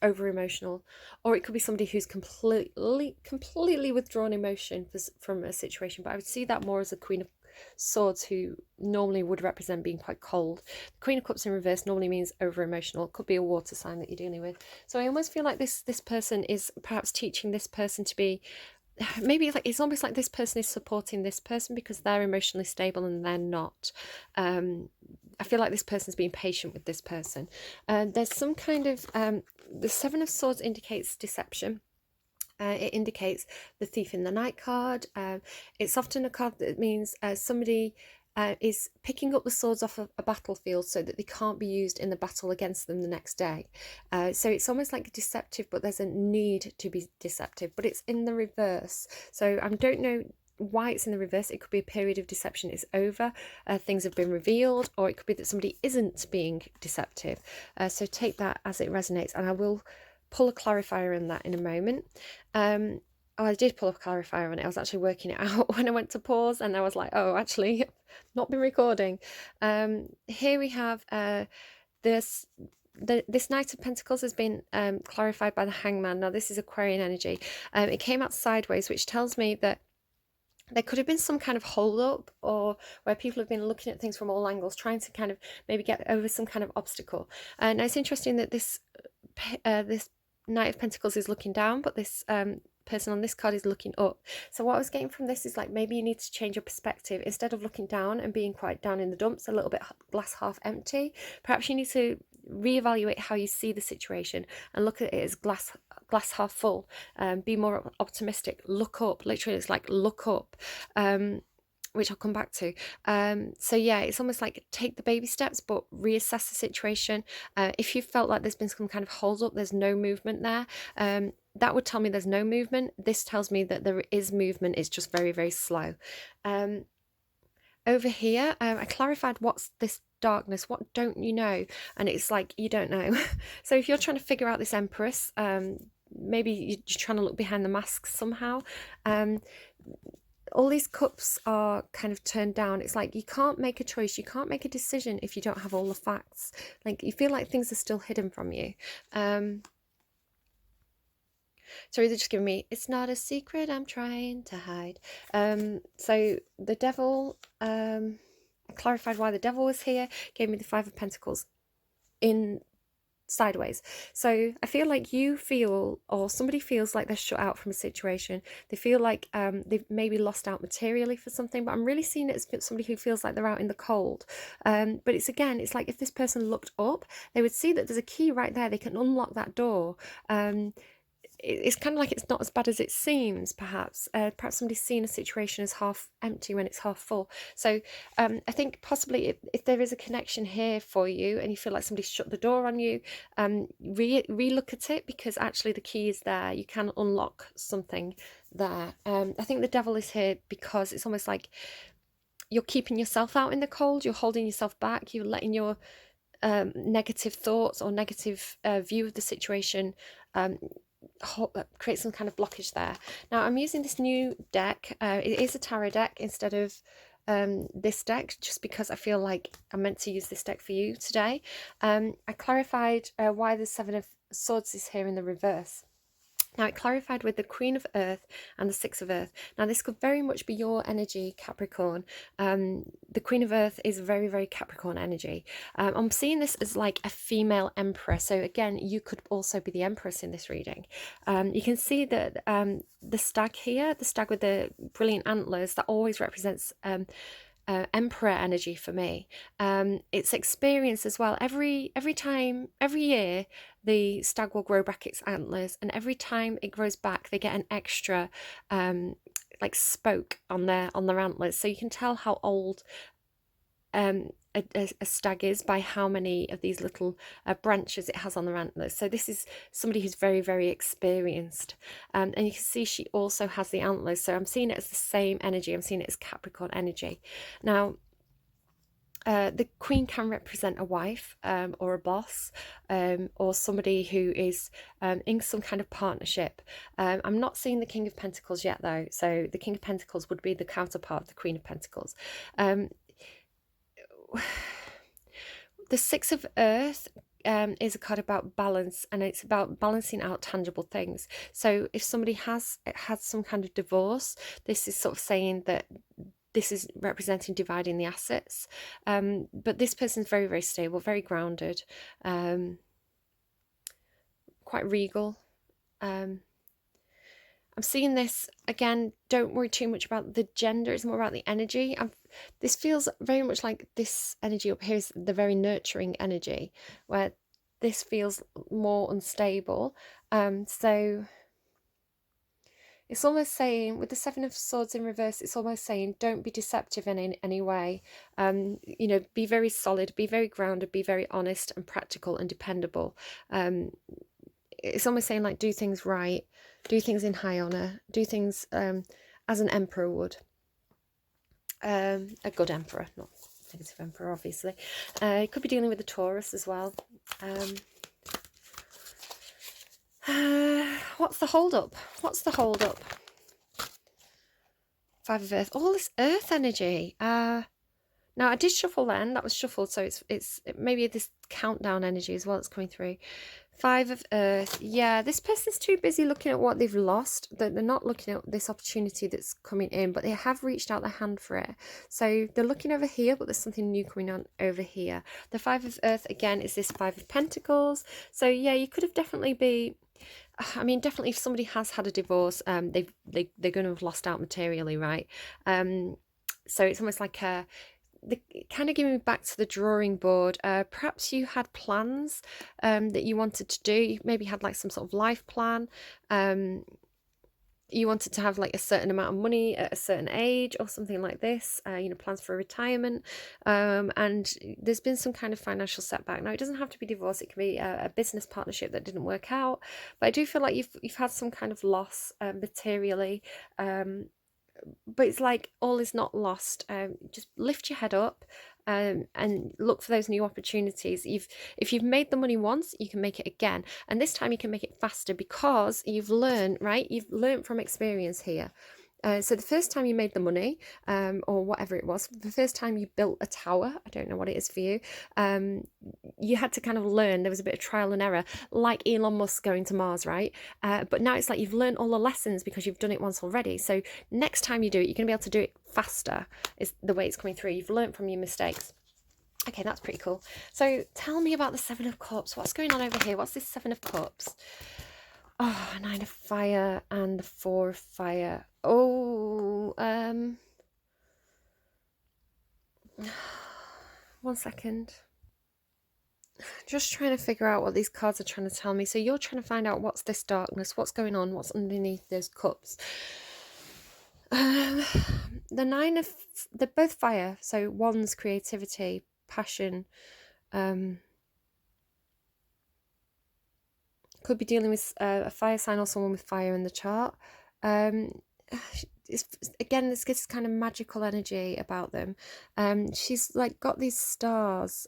Over emotional, or it could be somebody who's completely withdrawn emotion from a situation, but I would see that more as a Queen of Swords, who normally would represent being quite cold. The Queen of Cups in reverse normally means over emotional. It could be a water sign that you're dealing with. So I almost feel like this person is perhaps teaching this person to be, maybe like it's almost like this person is supporting this person because they're emotionally stable and they're not. I feel like this person's being patient with this person. There's some kind of the Seven of Swords indicates deception. It indicates the Thief in the Night card. It's often a card that means somebody is picking up the swords off a battlefield so that they can't be used in the battle against them the next day. So it's almost like deceptive, but there's a need to be deceptive, but it's in the reverse. So I don't know why it's in the reverse. It could be a period of deception is over, things have been revealed, or it could be that somebody isn't being deceptive. So take that as it resonates, and I will pull a clarifier in that in a moment. Oh, I did pull a clarifier on it. I was actually working it out when I went to pause, and I was like, oh, actually, not been recording. Here we have this Knight of Pentacles has been clarified by the Hangman. Now, this is Aquarian energy. It came out sideways, which tells me that there could have been some kind of hold up, or where people have been looking at things from all angles, trying to kind of maybe get over some kind of obstacle. Now, it's interesting that this Knight of Pentacles is looking down, but this person on this card is looking up. So what I was getting from this is like, maybe you need to change your perspective. Instead of looking down and being quite down in the dumps, a little bit glass half empty, perhaps you need to reevaluate how you see the situation and look at it as glass half full. Be more optimistic. Look up. Literally, it's like look up. Which I'll come back to. So yeah, it's almost like take the baby steps, but reassess the situation. If you felt like there's been some kind of hold up, there's no movement there, that would tell me there's no movement. This tells me that there is movement, it's just very, very slow. Over here, I clarified what's this darkness, what don't you know? And it's like, you don't know. So if you're trying to figure out this Empress, maybe you're trying to look behind the mask somehow. All these cups are kind of turned down. It's like you can't make a choice, you can't make a decision if you don't have all the facts. Like you feel like things are still hidden from you. Sorry, they're just giving me, it's not a secret I'm trying to hide. So the devil, I clarified why the devil was here, gave me the Five of Pentacles in sideways. So I feel like you feel, or somebody feels like they're shut out from a situation. They feel like they've maybe lost out materially for something, but I'm really seeing it as somebody who feels like they're out in the cold. But it's like if this person looked up, they would see that there's a key right there. They can unlock that door. It's kind of like it's not as bad as it seems, perhaps. Perhaps somebody's seen a situation as half empty when it's half full. So I think possibly if there is a connection here for you and you feel like somebody's shut the door on you, re-look at it, because actually the key is there. You can unlock something there. I think the devil is here because it's almost like you're keeping yourself out in the cold. You're holding yourself back. You're letting your negative thoughts or negative view of the situation create some kind of blockage there. Now I'm using this new deck. It is a tarot deck instead of this deck, just because I feel like I'm meant to use this deck for you today. I clarified why the Seven of Swords is here in the reverse. Now it clarified with the Queen of Earth and the Six of Earth. Now this could very much be your energy, Capricorn. The Queen of Earth is very, very Capricorn energy. I'm seeing this as like a female empress. So again, you could also be the empress in this reading. You can see that the stag here, the stag with the brilliant antlers, that always represents emperor energy for me. It's experience as well. Every year, the stag will grow back its antlers, and every time it grows back, they get an extra like spoke on their antlers. So you can tell how old a stag is by how many of these little branches it has on their antlers. So this is somebody who's very, very experienced, and you can see she also has the antlers. So I'm seeing it as the same energy. I'm seeing it as Capricorn energy. Now, the Queen can represent a wife or a boss, or somebody who is in some kind of partnership. I'm not seeing the King of Pentacles yet, though. So the King of Pentacles would be the counterpart of the Queen of Pentacles. The Six of Earth is a card about balance, and it's about balancing out tangible things. So if somebody has had some kind of divorce, this is sort of saying that this is representing dividing the assets. But this person's very, very stable, very grounded, quite regal. I'm seeing this, again, don't worry too much about the gender, it's more about the energy. This feels very much like this energy up here is the very nurturing energy, where this feels more unstable. So it's almost saying, with the Seven of Swords in reverse, it's almost saying don't be deceptive in any way. You know, be very solid, be very grounded, be very honest and practical and dependable. It's almost saying, like, do things right, do things in high honour, do things as an emperor would. A good emperor, not a negative emperor, obviously. It could be dealing with the Taurus as well. What's the hold up? What's the hold up? Five of Earth. All this Earth energy. Now I did shuffle then. That was shuffled, so it's maybe this countdown energy as well that's coming through. Five of Earth. Yeah, this person's too busy looking at what they've lost. They're not looking at this opportunity that's coming in, but they have reached out their hand for it. So they're looking over here, but there's something new coming on over here. The Five of Earth, again, is this Five of Pentacles. So yeah, you could have definitely be... I mean, definitely if somebody has had a divorce, they're going to have lost out materially, right? So it's almost like kind of giving me back to the drawing board. Perhaps you had plans that you wanted to do. You maybe had like some sort of life plan. You wanted to have like a certain amount of money at a certain age or something like this, you know, plans for retirement. And there's been some kind of financial setback. Now, it doesn't have to be divorce. It can be a business partnership that didn't work out. But I do feel like you've had some kind of loss materially. But it's like all is not lost. Just lift your head up and look for those new opportunities. If you've made the money once, you can make it again, and this time you can make it faster because you've learned, right? You've learned from experience here. So the first time you made the money, or whatever it was, the first time you built a tower, I don't know what it is for you, you had to kind of learn. There was a bit of trial and error, like Elon Musk going to Mars, right? But now it's like you've learned all the lessons because you've done it once already. So next time you do it, you're going to be able to do it faster, is the way it's coming through. You've learned from your mistakes. Okay, that's pretty cool. So tell me about the Seven of Cups. What's going on over here? What's this Seven of Cups? Oh, Nine of Fire and the Four of Fire. Oh, 1 second. Just trying to figure out what these cards are trying to tell me. So you're trying to find out what's this darkness, what's going on, what's underneath those cups. The Nine of... They're both fire. So one's creativity, passion, could be dealing with a fire sign or someone with fire in the chart. Again, this gives kind of magical energy about them. She's like got these stars,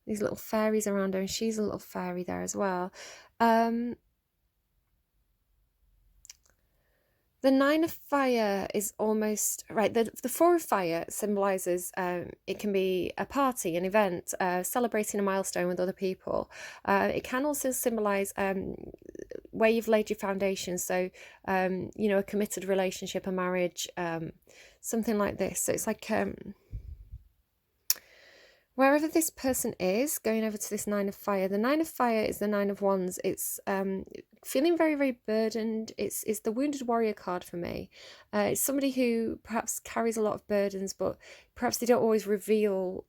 these little fairies around her, and she's a little fairy there as well. The Nine of Fire is almost right. The Four of Fire symbolizes it can be a party, an event, celebrating a milestone with other people. It can also symbolize where you've laid your foundation. So, you know, a committed relationship, a marriage, something like this. So it's like wherever this person is, going over to this Nine of Fire. The Nine of Fire is the Nine of Wands. It's feeling very, very burdened. It's the Wounded Warrior card for me. It's somebody who perhaps carries a lot of burdens, but perhaps they don't always reveal.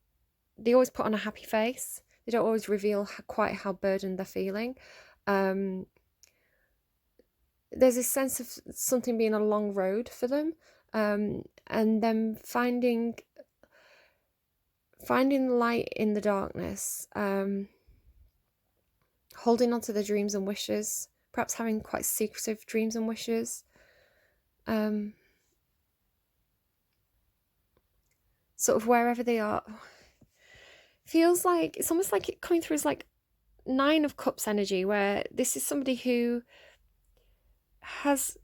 They always put on a happy face. They don't always reveal quite how burdened they're feeling. There's a sense of something being a long road for them, and them finding light in the darkness, holding on to their dreams and wishes, perhaps having quite secretive dreams and wishes. Sort of wherever they are, feels like it's almost like it coming through as like Nine of Cups energy, where this is somebody who has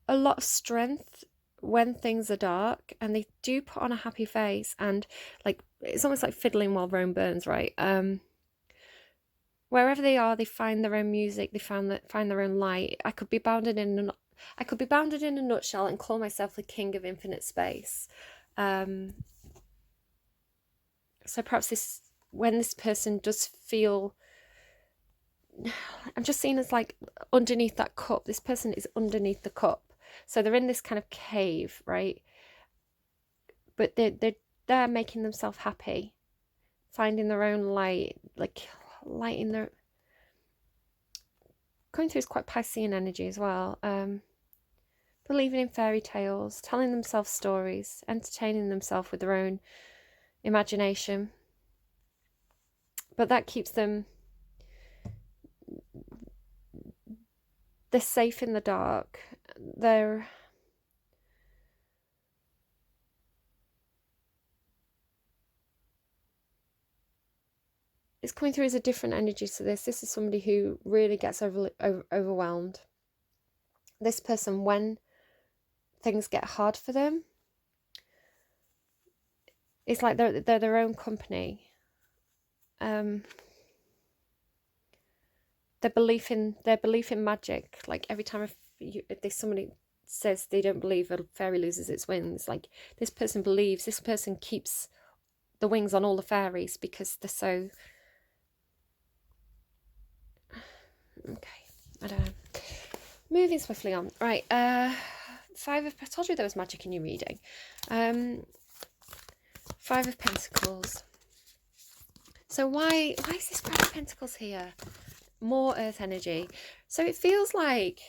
a lot of strength when things are dark, and they do put on a happy face, and like it's almost like fiddling while Rome burns, right? Wherever they are, they find their own music, they find their own light. I could be bounded in a nutshell and call myself the king of infinite space. So perhaps when this person does feel, I'm just seeing as like underneath that cup, this person is underneath the cup. So they're in this kind of cave, right? But they're making themselves happy, finding their own light, like light in their, coming through is quite Piscean energy as well. Believing in fairy tales, telling themselves stories, entertaining themselves with their own imagination. But that keeps them, they're safe in the dark. It's coming through as a different energy to this. This is somebody who really gets overwhelmed. This person, when things get hard for them, it's like they're their own company. Their belief in magic, like every time if somebody says they don't believe a fairy loses its wings, like this person believes, this person keeps the wings on all the fairies because they're so, okay, I don't know. Moving swiftly on, right? I told you there was magic in your reading. Five of Pentacles. So why is this Five of Pentacles here? More earth energy. So it feels like,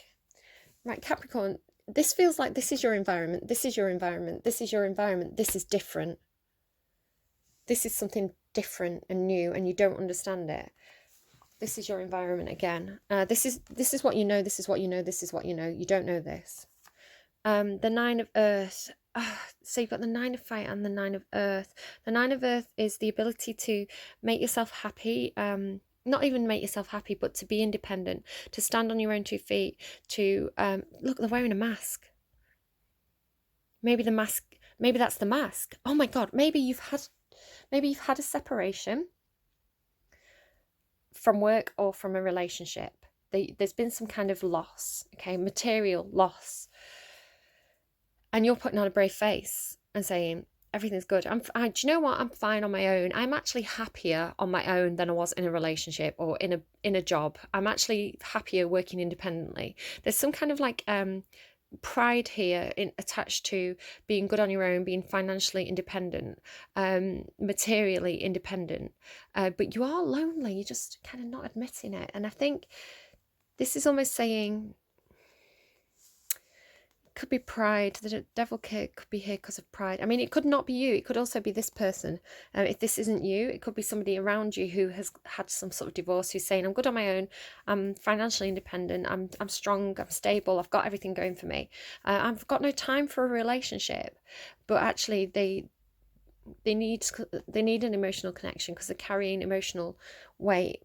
right, Capricorn, this feels like this is your environment, this is your environment, this is your environment, this is different. This is something different and new, and you don't understand it. This is your environment again. This is what you know, this is what you know, this is what you know. You don't know this. The Nine of Earth. So you've got the Nine of Fire and the Nine of Earth. The Nine of Earth is the ability to make yourself happy. Not even make yourself happy, but to be independent, to stand on your own 2 feet, to look, they're wearing a mask. Maybe that's the mask. Oh my God, maybe you've had a separation from work or from a relationship. There's been some kind of loss, okay, material loss. And you're putting on a brave face and saying, everything's good. Do you know what? I'm fine on my own. I'm actually happier on my own than I was in a relationship or in a job. I'm actually happier working independently. There's some kind of like pride here attached to being good on your own, being financially independent, materially independent. But you are lonely. You're just kind of not admitting it. And I think this is almost saying, could be pride. The devil could be here because of pride. I mean, it could not be you. It could also be this person. If this isn't you, it could be somebody around you who has had some sort of divorce, who's saying, I'm good on my own, I'm financially independent, I'm strong, I'm stable, I've got everything going for me. I've got no time for a relationship. But actually they need an emotional connection because they're carrying emotional weight.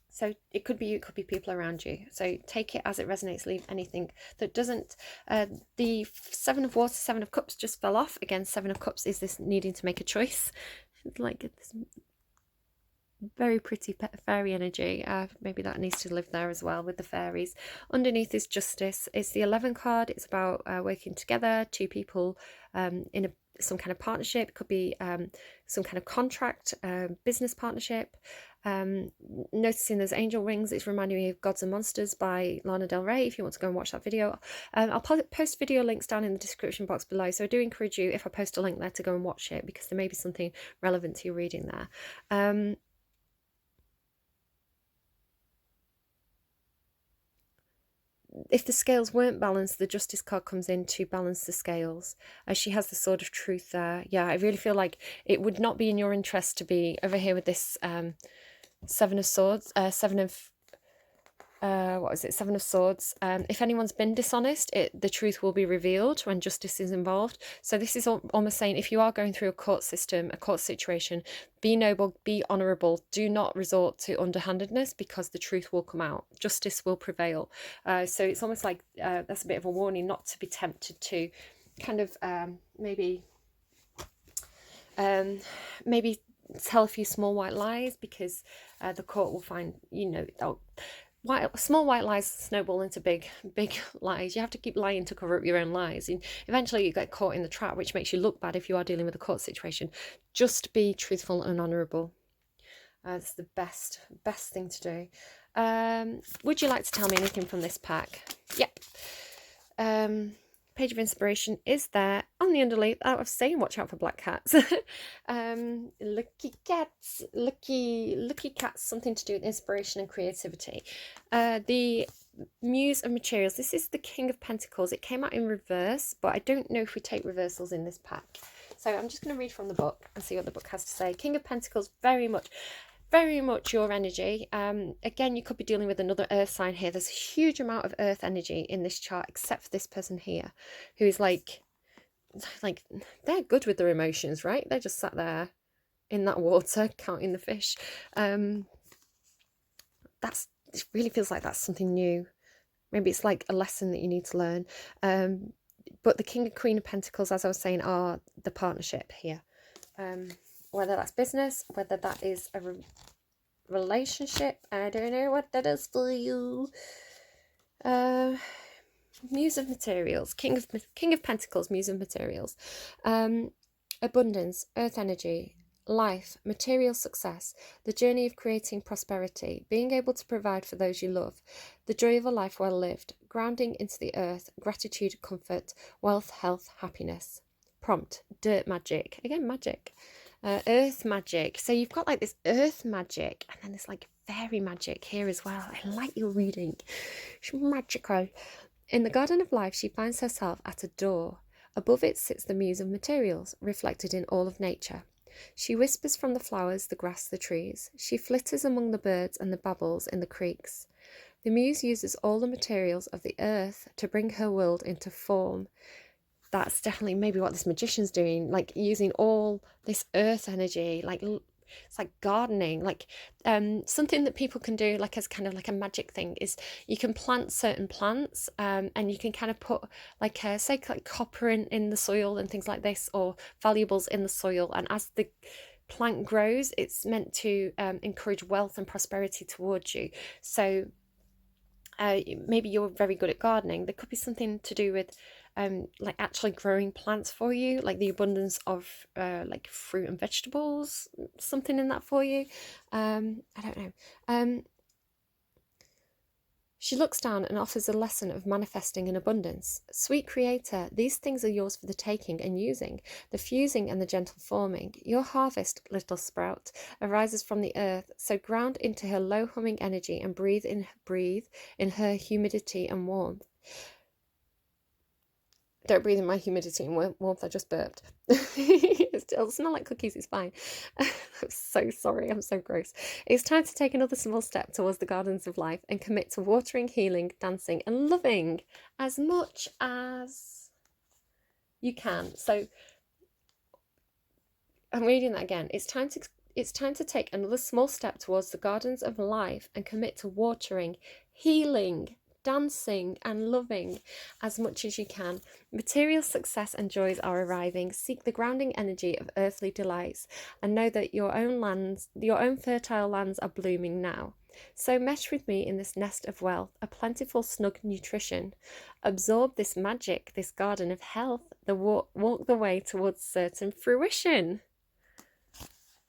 So it could be you, it could be people around you. So take it as it resonates, leave anything that doesn't. The Seven of Water, Seven of Cups just fell off. Again, Seven of Cups is this needing to make a choice. Like this, very pretty fairy energy. Maybe that needs to live there as well with the fairies. Underneath is justice. It's the 11 card. It's about working together, two people in some kind of partnership. It could be some kind of contract, business partnership. Noticing there's angel rings. It's reminding me of Gods and Monsters by Lana Del Rey, if you want to go and watch that video. I'll post video links down in the description box below, so I do encourage you, if I post a link there, to go and watch it, because there may be something relevant to your reading there. If the scales weren't balanced, the Justice card comes in to balance the scales. She has the Sword of Truth there. Yeah, I really feel like it would not be in your interest to be over here with this Seven of Swords, Seven of Swords. If anyone's been dishonest, the truth will be revealed when justice is involved. So this is almost saying, if you are going through a court system, a court situation, be noble, be honourable, do not resort to underhandedness, because the truth will come out. Justice will prevail. So it's almost like that's a bit of a warning not to be tempted to kind of maybe tell a few small white lies, because the court will find, small white lies snowball into big lies. You have to keep lying to cover up your own lies, and eventually you get caught in the trap, which makes you look bad if you are dealing with a court situation. Just be truthful and honourable. That's the best thing to do. Would you like to tell me anything from this pack? Yep. Page of Inspiration is there on the underneath. I was saying watch out for black cats. Lucky cats, something to do with inspiration and creativity. The Muse of Materials, this is the King of Pentacles. It came out in reverse, but I don't know if we take reversals in this pack. So I'm just going to read from the book and see what the book has to say. King of Pentacles, very much your energy. Again, you could be dealing with another earth sign here. There's a huge amount of earth energy in this chart, except for this person here, who is like they're good with their emotions, right? They're just sat there in that water counting the fish. It really feels like that's something new. Maybe it's like a lesson that you need to learn. But the King and Queen of Pentacles, as I was saying, are the partnership here. Whether that's business, whether that is a relationship, I don't know what that is for you. Muse of Materials, King of Pentacles, Muse of Materials. Abundance, earth energy, life, material success, the journey of creating prosperity, being able to provide for those you love, the joy of a life well lived, grounding into the earth, gratitude, comfort, wealth, health, happiness. Prompt, dirt magic, again magic. Earth magic. So you've got like this earth magic, and then there's like fairy magic here as well. I like your reading. It's magical. In the garden of life, she finds herself at a door. Above it sits the Muse of Materials, reflected in all of nature. She whispers from the flowers, the grass, the trees. She flitters among the birds and the babbles in the creeks. The Muse uses all the materials of the earth to bring her world into form. That's definitely maybe what this magician's doing, like using all this earth energy, like it's like gardening, like something that people can do like as kind of like a magic thing is you can plant certain plants and you can kind of put like say like copper in the soil and things like this, or valuables in the soil, and as the plant grows, it's meant to encourage wealth and prosperity towards you. So maybe you're very good at gardening. There could be something to do with like actually growing plants for you, like the abundance of like fruit and vegetables, something in that for you. I don't know. She looks down and offers a lesson of manifesting in abundance. Sweet Creator, these things are yours for the taking and using, the fusing and the gentle forming. Your harvest, little sprout, arises from the earth, so ground into her low humming energy and breathe in her humidity and warmth. Don't breathe in my humidity and warmth, I just burped. It'll smell like cookies, it's fine. I'm so sorry, I'm so gross. It's time to take another small step towards the gardens of life and commit to watering, healing, dancing and loving as much as you can. So I'm reading that again. It's time to take another small step towards the gardens of life and commit to watering, healing, dancing and loving as much as you can. Material success and joys are arriving. Seek the grounding energy of earthly delights and know that your own fertile lands are blooming now. So mesh with me in this nest of wealth, a plentiful snug nutrition. Absorb this magic, this garden of health, walk the way towards certain fruition.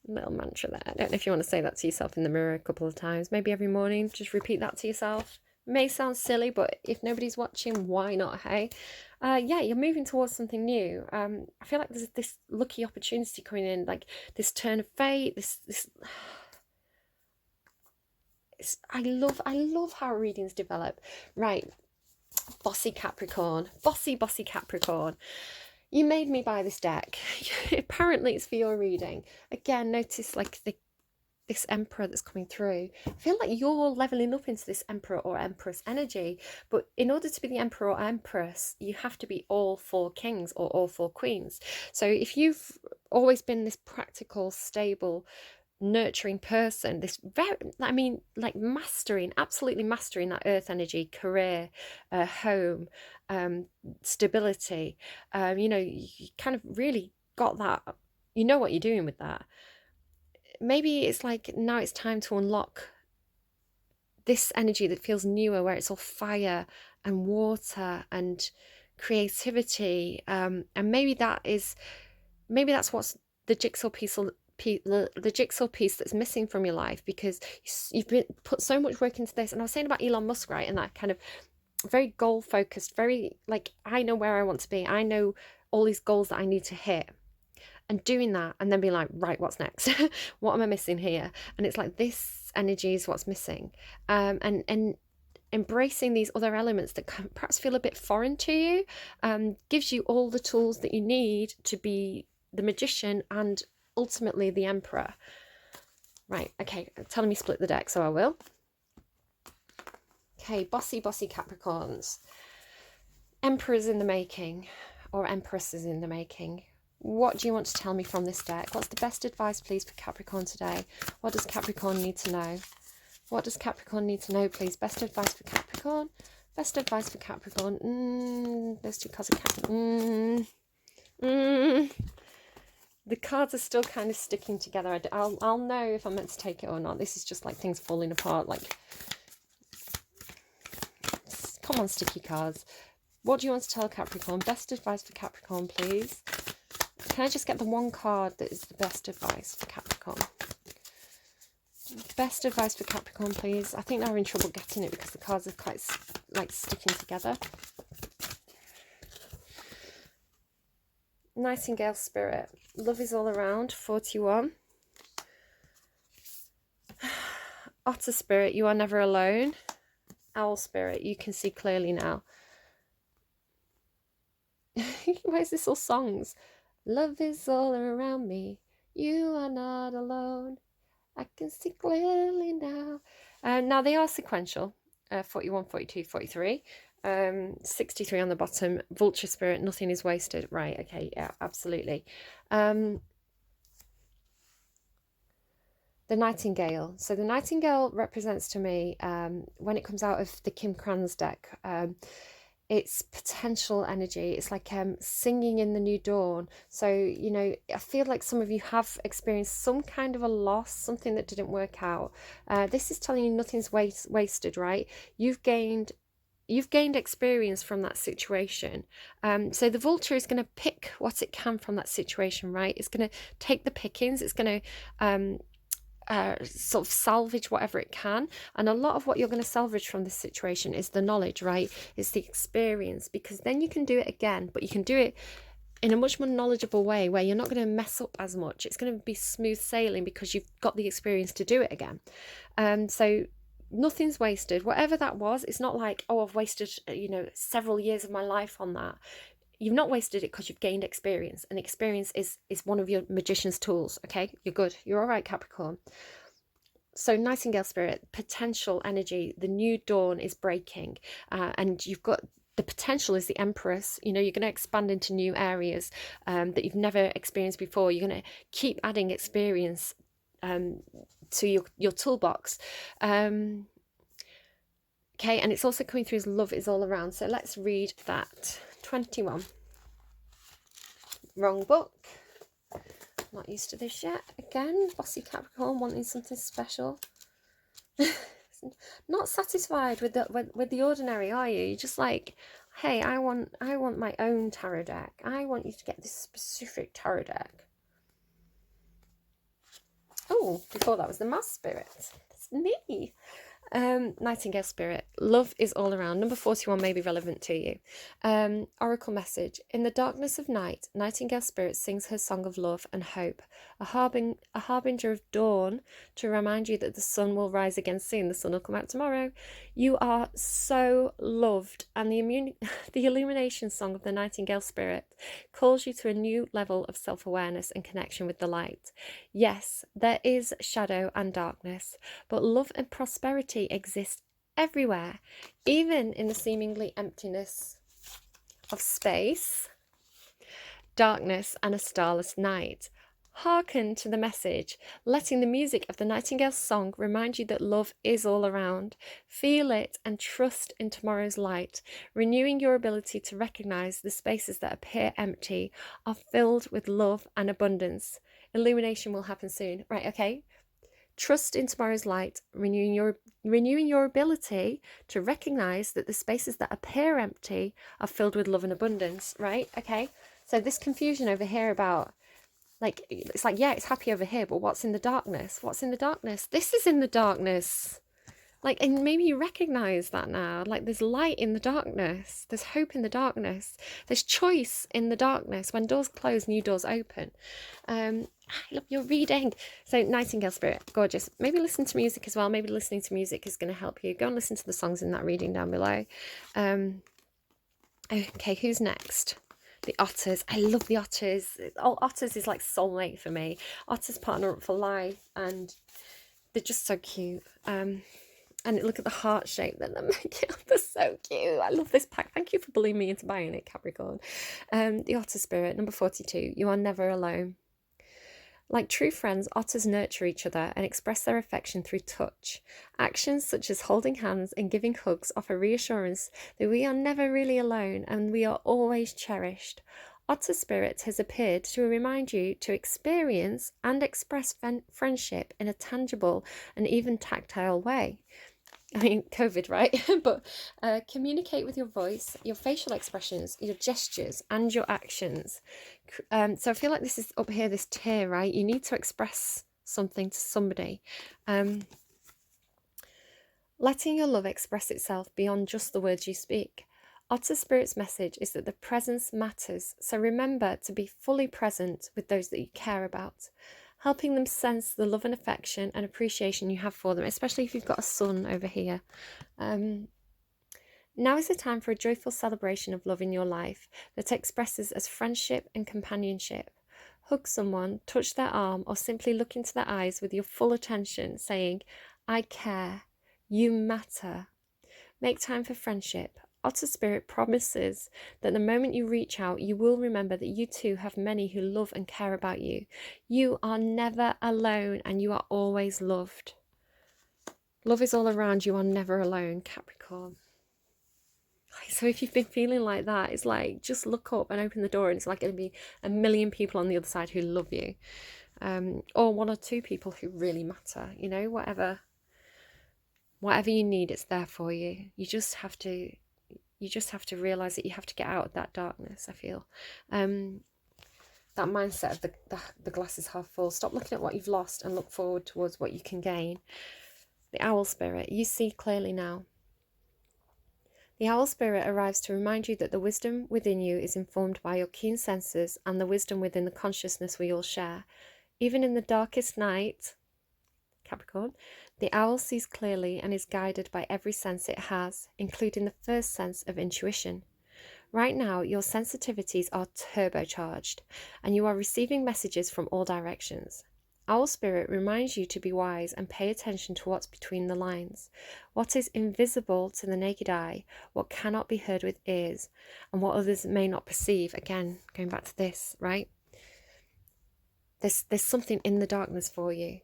Little mantra there. I don't know if you want to say that to yourself in the mirror a couple of times. Maybe every morning, just repeat that to yourself. May sound silly, but if nobody's watching, why not, hey? Yeah, you're moving towards something new. I feel like there's this lucky opportunity coming in, like this turn of fate, this I love how readings develop. Right, bossy Capricorn, bossy Capricorn. You made me buy this deck. Apparently it's for your reading. Again, notice like this Emperor that's coming through. I feel like you're leveling up into this Emperor or Empress energy. But in order to be the Emperor or Empress, you have to be all 4 kings or all 4 queens. So if you've always been this practical, stable, nurturing person, this very, I mean, like absolutely mastering that earth energy, career, home, stability, you know, you kind of really got that, you know what you're doing with that. Maybe it's like now it's time to unlock this energy that feels newer, where it's all fire and water and creativity, and maybe that's what's the jigsaw piece that's missing from your life, because you've been put so much work into this. And I was saying about Elon Musk, right, and that kind of very goal focused, very like, I know where I want to be, I know all these goals that I need to hit, and doing that and then being like, right, what's next? What am I missing here? And it's like, this energy is what's missing, and embracing these other elements that can perhaps feel a bit foreign to you, gives you all the tools that you need to be the magician and ultimately the Emperor. Right, okay, telling me split the deck, so I will. Okay, bossy Capricorns. Emperors in the making, or Empresses in the making. What do you want to tell me from this deck? What's the best advice, please, for Capricorn today? What does Capricorn need to know? What does Capricorn need to know, please? Best advice for Capricorn? Best advice for Capricorn. Those 2 cards are Capricorn. The cards are still kind of sticking together. I'll know if I'm meant to take it or not. This is just like things falling apart. Like, come on, sticky cards. What do you want to tell Capricorn? Best advice for Capricorn, please. Can I just get the one card that is the best advice for Capricorn? Best advice for Capricorn, please. I think they're in trouble getting it because the cards are quite like sticking together. Nightingale spirit. Love is all around. 41. Otter spirit. You are never alone. Owl spirit. You can see clearly now. Where's this all songs? Love is all around me. You are not alone. I can see clearly now. Now they are sequential. 41, 42, 43. 63 on the bottom. Vulture spirit, nothing is wasted. Right, okay, yeah, absolutely. The Nightingale. So the Nightingale represents to me, when it comes out of the Kim Kranz deck, it's potential energy. It's like singing in the new dawn. So, you know, I feel like some of you have experienced some kind of a loss, something that didn't work out. This is telling you nothing's wasted, right? You've gained experience from that situation. So the vulture is going to pick what it can from that situation, right? It's going to take the pickings. It's going to sort of salvage whatever it can. And a lot of what you're going to salvage from this situation is the knowledge, right? It's the experience, because then you can do it again, but you can do it in a much more knowledgeable way where you're not going to mess up as much. It's going to be smooth sailing because you've got the experience to do it again. So nothing's wasted. Whatever that was, it's not like, oh, I've wasted, you know, several years of my life on that. You've not wasted it because you've gained experience, and experience is one of your magician's tools. Okay, you're good. You're all right, Capricorn. So Nightingale spirit, potential energy, the new dawn is breaking, and you've got the potential is the Empress. You know, you're going to expand into new areas that you've never experienced before. You're going to keep adding experience to your toolbox. Okay, and it's also coming through as love is all around. So let's read that. 21. Wrong book. Not used to this yet. Again, bossy Capricorn wanting something special. Not satisfied with the ordinary, are you? You're just like, hey, I want my own tarot deck. I want you to get this specific tarot deck. Oh, before that was the Mouse Spirit. That's me. Nightingale Spirit. Love is all around. Number 41 may be relevant to you. Oracle message. In the darkness of night, Nightingale Spirit sings her song of love and hope, a harbinger of dawn to remind you that the sun will rise again soon. The sun will come out tomorrow. You are so loved, and the illumination song of the Nightingale Spirit calls you to a new level of self-awareness and connection with the light. Yes, there is shadow and darkness, but love and prosperity exist everywhere, even in the seemingly emptiness of space, darkness, and a starless night. Hearken to the message, letting the music of the Nightingale's song remind you that love is all around. Feel it and trust in tomorrow's light, renewing your ability to recognize the spaces that appear empty are filled with love and abundance. Illumination will happen soon. Right, okay. Trust in tomorrow's light, renewing your ability to recognize that the spaces that appear empty are filled with love and abundance, right? Okay. So this confusion over here about, like, it's like, yeah, it's happy over here, but what's in the darkness? What's in the darkness? This is in the darkness. Like, and maybe you recognize that now. Like, there's light in the darkness. There's hope in the darkness. There's choice in the darkness. When doors close, new doors open. I love your reading. So, Nightingale Spirit, gorgeous. Maybe listen to music as well. Maybe listening to music is going to help you. Go and listen to the songs in that reading down below. Okay, who's next? The otters. I love the otters. Oh, otters is like soulmate for me. Otters partner up for life, and they're just so cute. And look at the heart shape that they're making. They're so cute. I love this pack. Thank you for bullying me into buying it, Capricorn. The Otter Spirit, number 42. You are never alone. Like true friends, otters nurture each other and express their affection through touch. Actions such as holding hands and giving hugs offer reassurance that we are never really alone and we are always cherished. Otter Spirit has appeared to remind you to experience and express friendship in a tangible and even tactile way. I mean, COVID, right? But communicate with your voice, your facial expressions, your gestures, and your actions. So I feel like this is up here, this tier, right? You need to express something to somebody. Letting your love express itself beyond just the words you speak. Otter Spirit's message is that the presence matters, so remember to be fully present with those that you care about, helping them sense the love and affection and appreciation you have for them, especially if you've got a son over here. Now is the time for a joyful celebration of love in your life that expresses as friendship and companionship. Hug someone, touch their arm, or simply look into their eyes with your full attention, saying, I care, you matter. Make time for friendship. Otter Spirit promises that the moment you reach out, you will remember that you too have many who love and care about you. You are never alone and you are always loved. Love is all around. You are never alone, Capricorn. So if you've been feeling like that, it's like just look up and open the door and it's like going to be a million people on the other side who love you. Or one or two people who really matter, you know, whatever you need, it's there for you. You just have to realize that you have to get out of that darkness, I feel. That mindset of the glass is half full. Stop looking at what you've lost and look forward towards what you can gain. The Owl Spirit, you see clearly now. The Owl Spirit arrives to remind you that the wisdom within you is informed by your keen senses and the wisdom within the consciousness we all share. Even in the darkest night, Capricorn, the owl sees clearly and is guided by every sense it has, including the first sense of intuition. Right now, your sensitivities are turbocharged, and you are receiving messages from all directions. Owl Spirit reminds you to be wise and pay attention to what's between the lines, what is invisible to the naked eye, what cannot be heard with ears, and what others may not perceive. Again, going back to this, right? There's something in the darkness for you.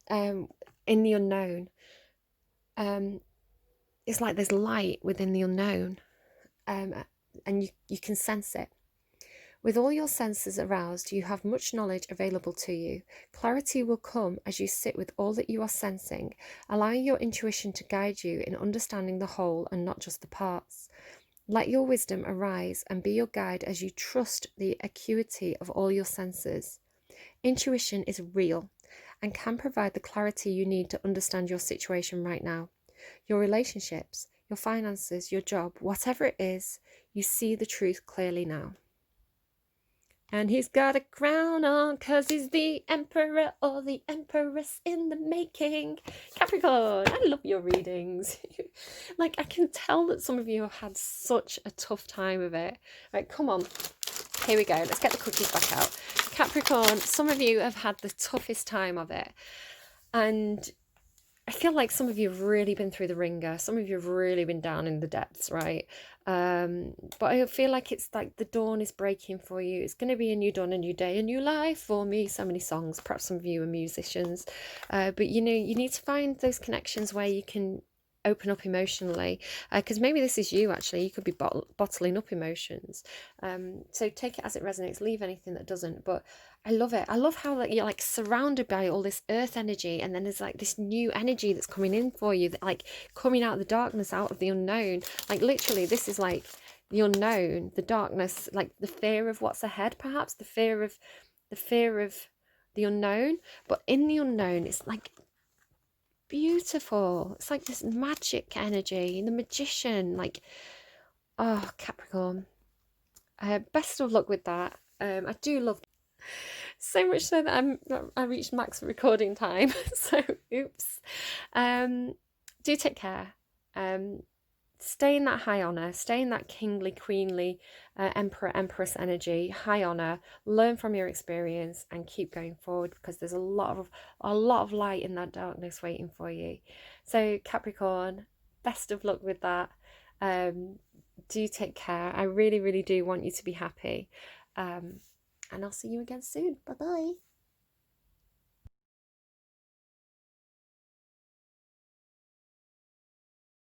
In the unknown. it's like there's light within the unknown, and you can sense it. With all your senses aroused, you have much knowledge available to you. Clarity will come as you sit with all that you are sensing, allowing your intuition to guide you in understanding the whole and not just the parts. Let your wisdom arise and be your guide as you trust the acuity of all your senses. Intuition is real and can provide the clarity you need to understand your situation right now. Your relationships, your finances, your job, whatever it is, you see the truth clearly now. And he's got a crown on because he's the emperor or the empress in the making. Capricorn, I love your readings. Like, I can tell that some of you have had such a tough time of it. Right, come on. Here we go. Let's get the cookies back out. Capricorn, some of you have had the toughest time of it. And I feel like some of you have really been through the ringer. Some of you have really been down in the depths, right? But I feel like it's like the dawn is breaking for you. It's going to be a new dawn, a new day, a new life for me. So many songs. Perhaps some of you are musicians. But, you know, you need to find those connections where you can open up emotionally, because maybe this is you actually. You could be bottling up emotions. So take it as it resonates. Leave anything that doesn't. But I love it. I love how like you're like surrounded by all this earth energy, and then there's like this new energy that's coming in for you, that like coming out of the darkness, out of the unknown. Like literally, this is like the unknown, the darkness, like the fear of what's ahead, perhaps the fear of the unknown. But in the unknown, it's like beautiful. It's like this magic energy, the magician. Like, oh, Capricorn. Best of luck with that. I do love. So much so that I reached max recording time. So oops. Do take care. Stay in that high honor. Stay in that kingly, queenly, emperor, empress energy. High honor. Learn from your experience and keep going forward, because there's a lot of light in that darkness waiting for you. So Capricorn, best of luck with that. Do take care. I really, really do want you to be happy. And I'll see you again soon. Bye-bye.